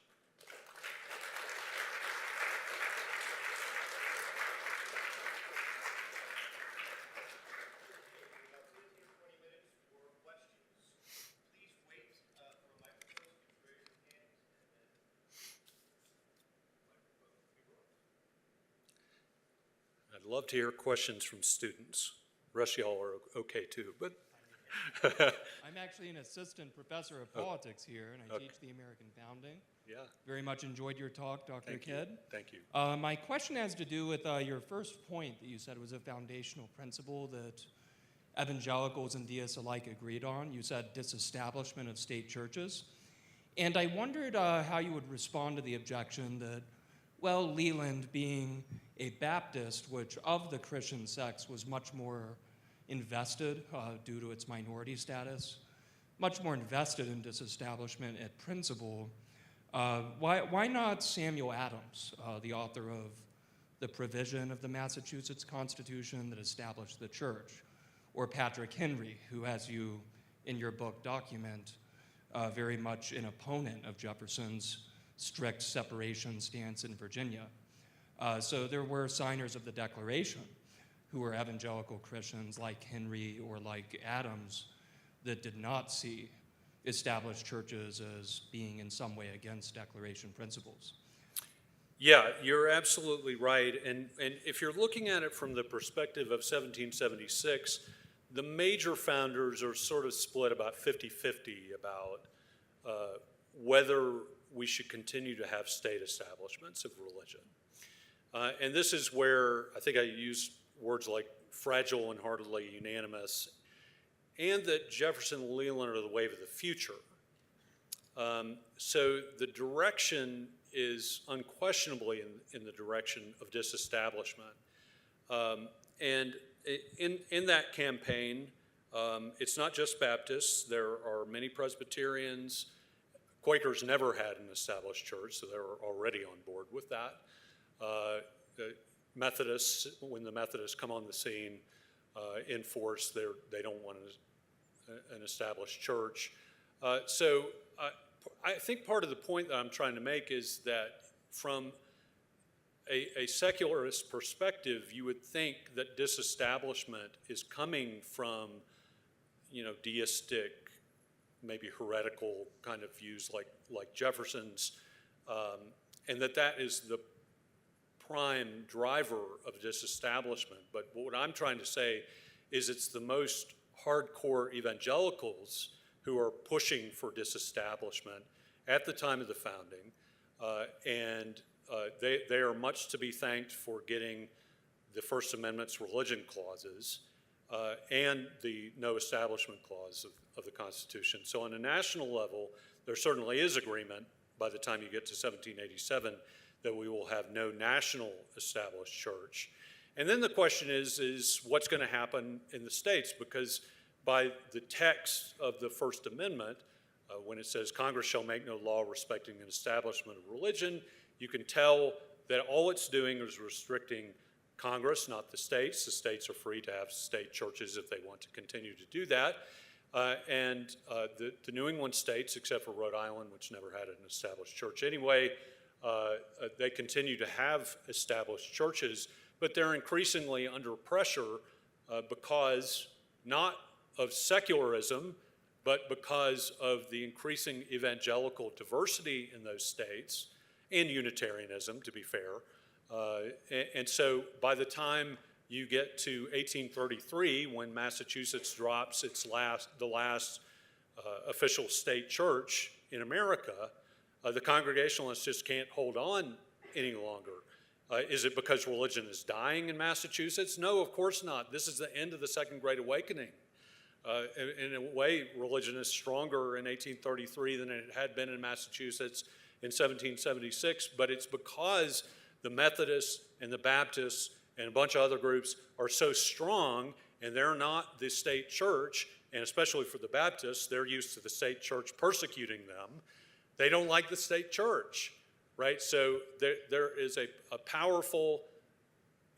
I'd love to hear questions from students. The rest of y'all are okay too, but. I'm actually an assistant professor of politics here, and I teach the American founding. Yeah. Very much enjoyed your talk, Dr. Kidd. Thank you. My question has to do with your first point that you said was a foundational principle that evangelicals and deists alike agreed on. You said disestablishment of state churches. And I wondered how you would respond to the objection that, well, Leland, being a Baptist, which of the Christian sects was much more invested due to its minority status, much more invested in disestablishment at principle. Why not Samuel Adams, the author of the provision of the Massachusetts Constitution that established the church, or Patrick Henry, who, as you in your book document, very much an opponent of Jefferson's strict separation stance in Virginia. So there were signers of the Declaration who were evangelical Christians like Henry or like Adams that did not see established churches as being in some way against Declaration principles. Yeah, you're absolutely right. And if you're looking at it from the perspective of 1776, the major founders are sort of split about 50-50 about whether we should continue to have state establishments of religion. And this is where I think I used words like fragile and hardly unanimous, and that Jefferson and Leland are the wave of the future. So the direction is unquestionably in the direction of disestablishment. And in that campaign, it's not just Baptists. There are many Presbyterians. Quakers never had an established church, so they were already on board with that. The Methodists, when the Methodists come on the scene in force, they don't want an established church. So I think part of the point that I'm trying to make is that from a secularist perspective, you would think that disestablishment is coming from, deistic, maybe heretical kind of views like Jefferson's, and that is the prime driver of disestablishment. But what I'm trying to say is it's the most hardcore evangelicals who are pushing for disestablishment at the time of the founding, and they are much to be thanked for getting the First Amendment's religion clauses and the no establishment clause of the Constitution. So on a national level, there certainly is agreement by the time you get to 1787 that we will have no national established church. And then the question is what's going to happen in the states? Because by the text of the First Amendment, when it says Congress shall make no law respecting an establishment of religion, you can tell that all it's doing is restricting Congress, not the states. The states are free to have state churches if they want to continue to do that. And the New England states, except for Rhode Island, which never had an established church anyway, they continue to have established churches, but they're increasingly under pressure because not of secularism, but because of the increasing evangelical diversity in those states and Unitarianism, to be fair. And so by the time you get to 1833, when Massachusetts drops the last official state church in America, the Congregationalists just can't hold on any longer. Is it because religion is dying in Massachusetts? No, of course not. This is the end of the Second Great Awakening. In a way, religion is stronger in 1833 than it had been in Massachusetts in 1776, but it's because the Methodists and the Baptists and a bunch of other groups are so strong, and they're not the state church, and especially for the Baptists, they're used to the state church persecuting them. They don't like the state church, right? So there is a powerful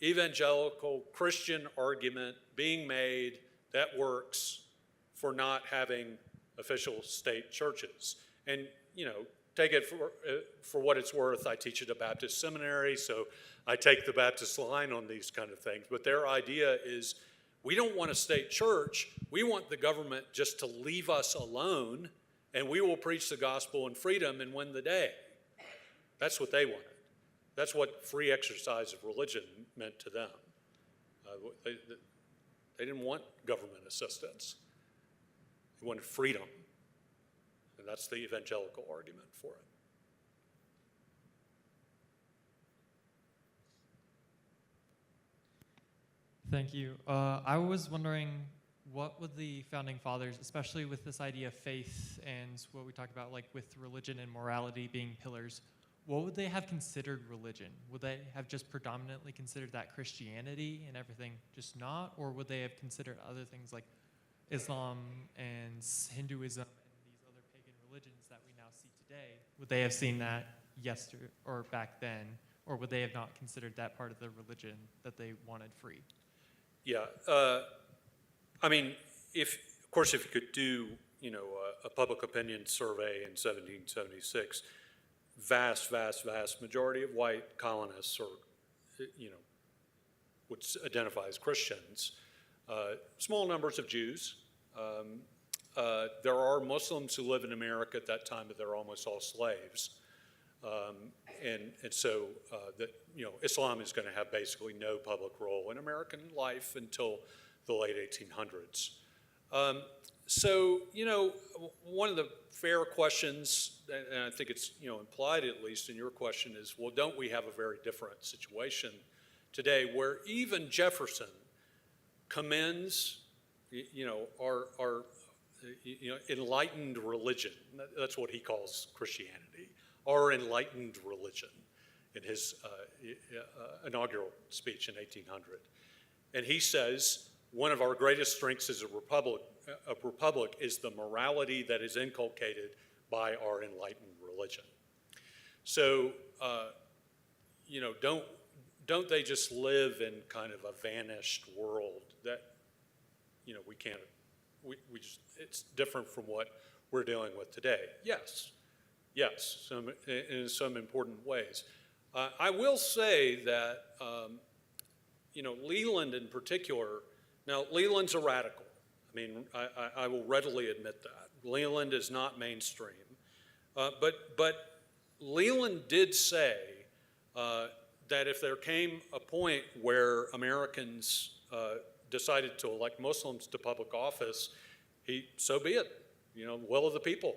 evangelical Christian argument being made that works for not having official state churches. And, take it for what it's worth. I teach at a Baptist seminary, so I take the Baptist line on these kind of things. But their idea is we don't want a state church. We want the government just to leave us alone, and we will preach the gospel in freedom and win the day. That's what they wanted. That's what free exercise of religion meant to them. They didn't want government assistance. They wanted freedom. And that's the evangelical argument for it. Thank you. I was wondering, what would the founding fathers, especially with this idea of faith and what we talked about, like with religion and morality being pillars, what would they have considered religion? Would they have just predominantly considered that Christianity and everything just not? Or would they have considered other things like Islam and Hinduism and these other pagan religions that we now see today? Would they have seen that yesterday or back then? Or would they have not considered that part of the religion that they wanted free? Yeah, I mean, if you could do, a public opinion survey in 1776, vast majority of white colonists would identify as Christians. Small numbers of Jews. There are Muslims who live in America at that time, but they're almost all slaves. And so Islam is going to have basically no public role in American life until the late 1800s. So, one of the fair questions, and I think it's, implied at least in your question is, well, don't we have a very different situation today where even Jefferson commends, our enlightened religion. That's what he calls Christianity, our enlightened religion, in his inaugural speech in 1800. And he says one of our greatest strengths as a republic is the morality that is inculcated by our enlightened religion. So, don't they just live in kind of a vanished world that, we can't, we just, it's different from what we're dealing with today? Yes, in some important ways. I will say that, Leland in particular, now Leland's a radical. I mean, I will readily admit that. Leland is not mainstream. But Leland did say that if there came a point where Americans decided to elect Muslims to public office, so be it, will of the people.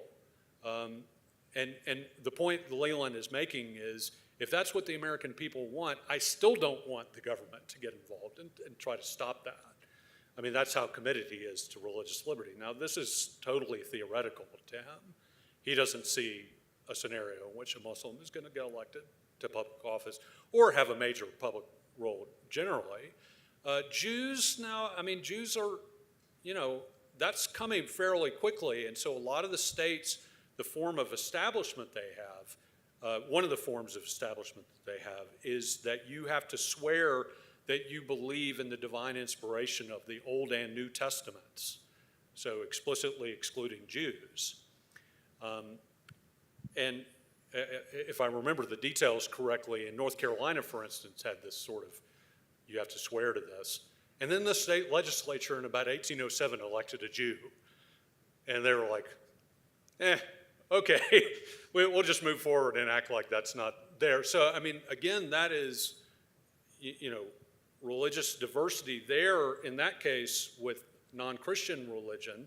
And the point Leland is making is, if that's what the American people want, I still don't want the government to get involved and try to stop that. I mean, that's how committed he is to religious liberty. Now, this is totally theoretical to him. He doesn't see a scenario in which a Muslim is going to get elected to public office or have a major public role generally. Jews now, Jews are, that's coming fairly quickly. And so a lot of the states, the form of establishment they have, one of the forms of establishment that they have is that you have to swear that you believe in the divine inspiration of the Old and New Testaments, so explicitly excluding Jews. And if I remember the details correctly, in North Carolina, for instance, had this sort of, you have to swear to this. And then the state legislature in about 1807 elected a Jew. And they were like, okay, we'll just move forward and act like that's not there. So, again, that is, religious diversity there, in that case, with non-Christian religion,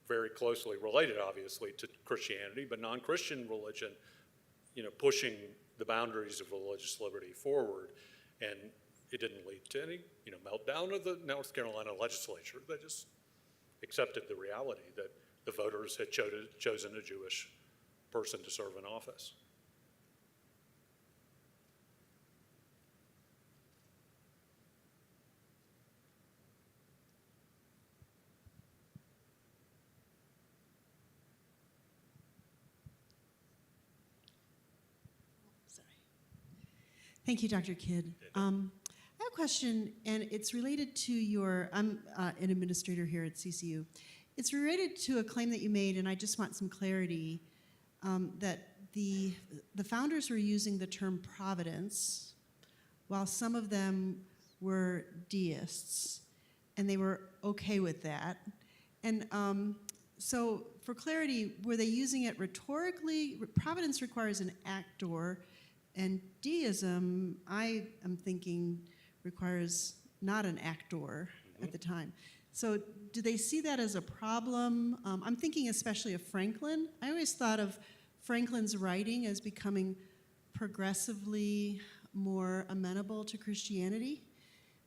very closely related, obviously, to Christianity, but non-Christian religion, pushing the boundaries of religious liberty forward. And it didn't lead to any, meltdown of the North Carolina legislature. They just accepted the reality that the voters had chosen a Jewish person to serve in office. Thank you, Dr. Kidd. I have a question, and it's related to I'm an administrator here at CCU. It's related to a claim that you made, and I just want some clarity, that the founders were using the term providence, while some of them were deists, and they were okay with that. And so for clarity, were they using it rhetorically? Providence requires an actor, and deism, I am thinking, requires not an actor at the time. So do they see that as a problem? I'm thinking especially of Franklin. I always thought of Franklin's writing as becoming progressively more amenable to Christianity.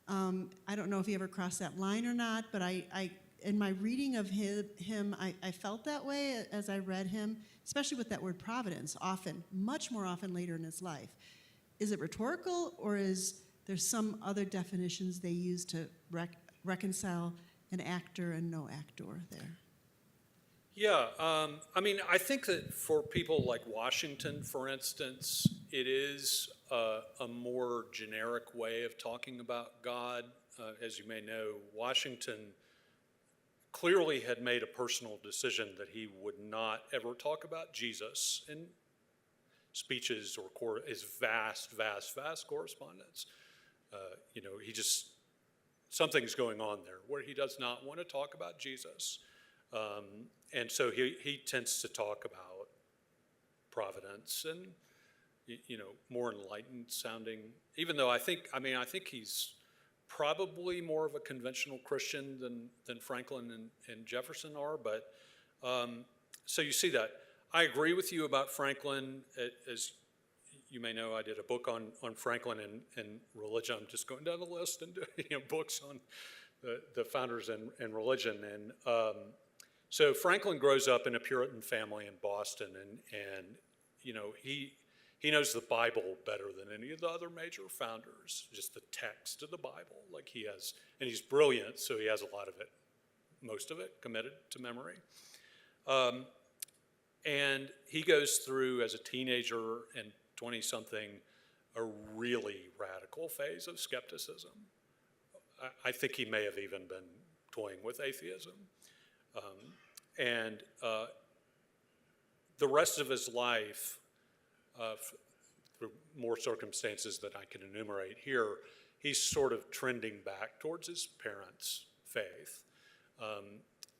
I don't know if he ever crossed that line or not, but in my reading of him, I felt that way as I read him, especially with that word providence, often, much more often later in his life. Is it rhetorical, or is there some other definitions they use to reconcile an actor and no actor there? Yeah, I think that for people like Washington, for instance, it is a more generic way of talking about God. As you may know, Washington clearly had made a personal decision that he would not ever talk about Jesus in speeches or his vast correspondence. Something's going on there where he does not want to talk about Jesus. And so he tends to talk about providence and, more enlightened sounding, even though I think he's probably more of a conventional Christian than Franklin and Jefferson are, but so you see that. I agree with you about Franklin. As you may know, I did a book on Franklin and religion. I'm just going down the list and doing books on the founders and religion. And so Franklin grows up in a Puritan family in Boston, and He knows the Bible better than any of the other major founders, just the text of the Bible. Like he has, and he's brilliant, so he has a lot of it, most of it committed to memory. And he goes through, as a teenager and 20-something, a really radical phase of skepticism. I think he may have even been toying with atheism. And the rest of his life, through more circumstances that I can enumerate here, he's sort of trending back towards his parents' faith.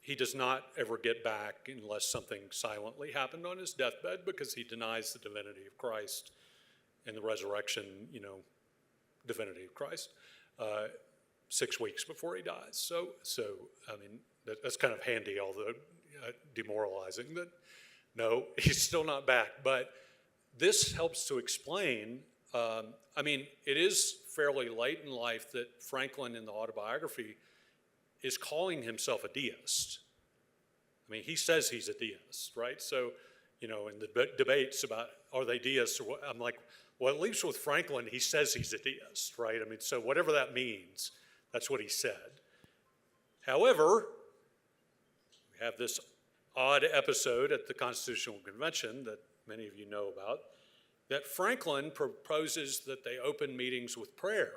He does not ever get back unless something silently happened on his deathbed, because he denies the divinity of Christ and the resurrection, divinity of Christ, 6 weeks before he dies. So I mean, that's kind of handy, although demoralizing, that no, he's still not back. But this helps to explain, I mean, it is fairly late in life that Franklin, in the autobiography, is calling himself a deist. I mean, he says he's a deist, right? So, in the debates about are they deists, or what, I'm like, well, at least with Franklin, he says he's a deist, right? I mean, so whatever that means, that's what he said. However, we have this odd episode at the Constitutional Convention that many of you know about, that Franklin proposes that they open meetings with prayer.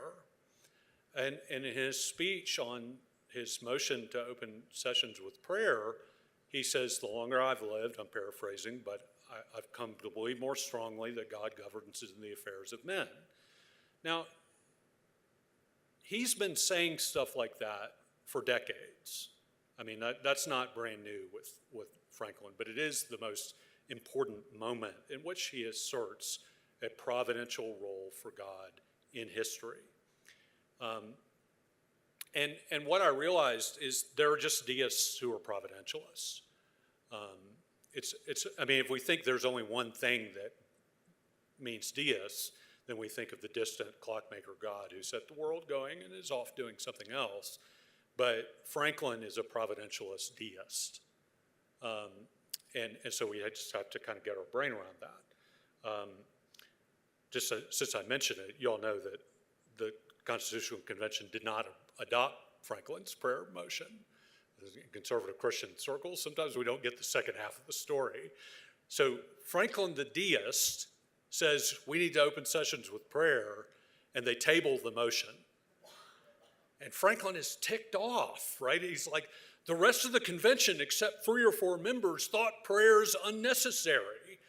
And in his speech on his motion to open sessions with prayer, he says, the longer I've lived, I'm paraphrasing, but I've come to believe more strongly that God governs in the affairs of men. Now, he's been saying stuff like that for decades. I mean, that's not brand new with Franklin, but it is the most important moment in which he asserts a providential role for God in history. And what I realized is there are just deists who are providentialists. I mean, if we think there's only one thing that means deists, then we think of the distant clockmaker God who set the world going and is off doing something else. But Franklin is a providentialist deist. And so we just have to kind of get our brain around that. Since I mentioned it, you all know that the Constitutional Convention did not adopt Franklin's prayer motion. In conservative Christian circles, sometimes we don't get the second half of the story. So Franklin the deist says we need to open sessions with prayer, and they table the motion. And Franklin is ticked off, right? He's like, the rest of the convention, except 3 or 4 members, thought prayers unnecessary.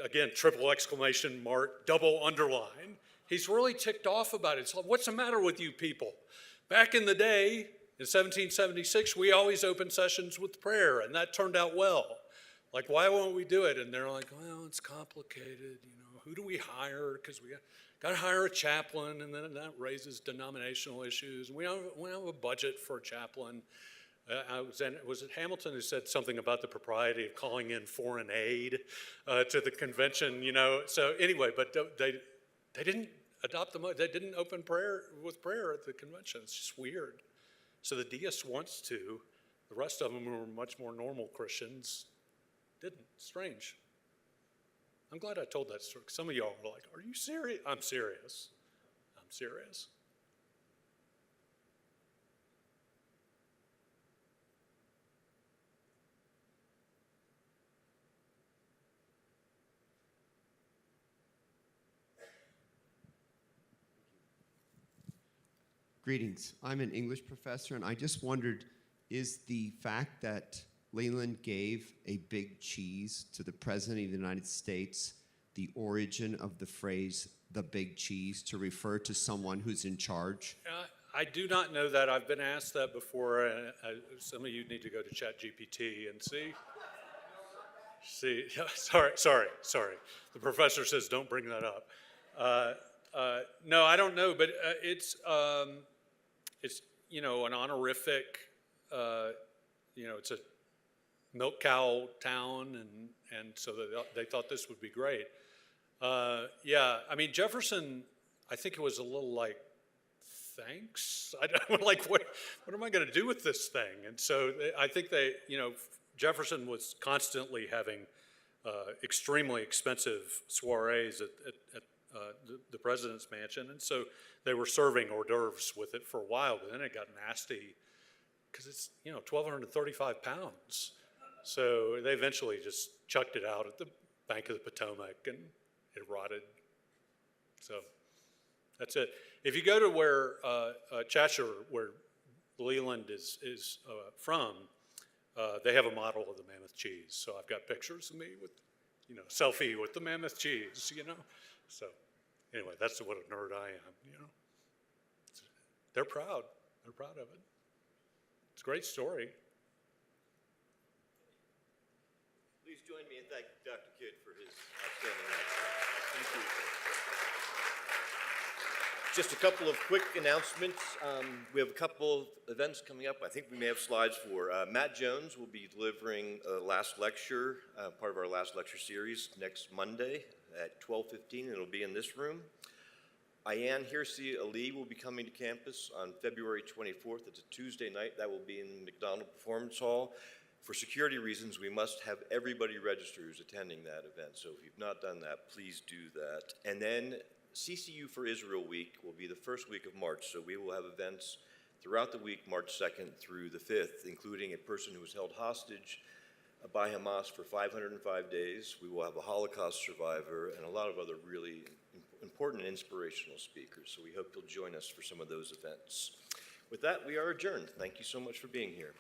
Again, triple exclamation mark, double underline. He's really ticked off about it. It's like, what's the matter with you people? Back in the day, in 1776, we always opened sessions with prayer, and that turned out well. Like, why won't we do it? And they're like, well, it's complicated. Who do we hire? Because we got to hire a chaplain, and then that raises denominational issues. We don't have a budget for a chaplain. Was it Hamilton who said something about the propriety of calling in foreign aid to the convention? So anyway, but they didn't adopt they didn't open prayer at the convention. It's just weird. So the deist wants to. The rest of them, who are much more normal Christians, didn't. Strange. I'm glad I told that story. Some of y'all were like, are you serious? I'm serious. I'm serious. Greetings. I'm an English professor, and I just wondered, is the fact that Leland gave a big cheese to the President of the United States the origin of the phrase, the big cheese, to refer to someone who's in charge? I do not know that. I've been asked that before. Some of you need to go to ChatGPT and see. Sorry. The professor says don't bring that up. No, I don't know, but it's an honorific. It's a milk cow town, and so they thought this would be great. Yeah, I mean, Jefferson, I think it was a little like, thanks. Like, what am I going to do with this thing? And so I think Jefferson was constantly having extremely expensive soirees at the president's mansion, and so they were serving hors d'oeuvres with it for a while, but then it got nasty because it's 1,235 pounds. So they eventually just chucked it out at the bank of the Potomac, and it rotted. So that's it. If you go to where Cheshire, where Leland is from, they have a model of the mammoth cheese. So I've got pictures of me with, selfie with the mammoth cheese, So anyway, that's what a nerd I am, They're proud. They're proud of it. It's a great story. Please join me in thanking Dr. Kidd for his outstanding lecture. Thank you. Just a couple of quick announcements. We have a couple of events coming up. I think we may have slides for. Matt Jones will be delivering a last lecture, part of our last lecture series, next Monday at 12:15. It'll be in this room. Ayan Hirsi Ali will be coming to campus on February 24th. It's a Tuesday night. That will be in McDonald Performance Hall. For security reasons, we must have everybody register who's attending that event. So if you've not done that, please do that. And then CCU for Israel Week will be the first week of March. So we will have events throughout the week, March 2nd through the 5th, including a person who was held hostage by Hamas for 505 days. We will have a Holocaust survivor and a lot of other really important and inspirational speakers. So we hope you'll join us for some of those events. With that, we are adjourned. Thank you so much for being here.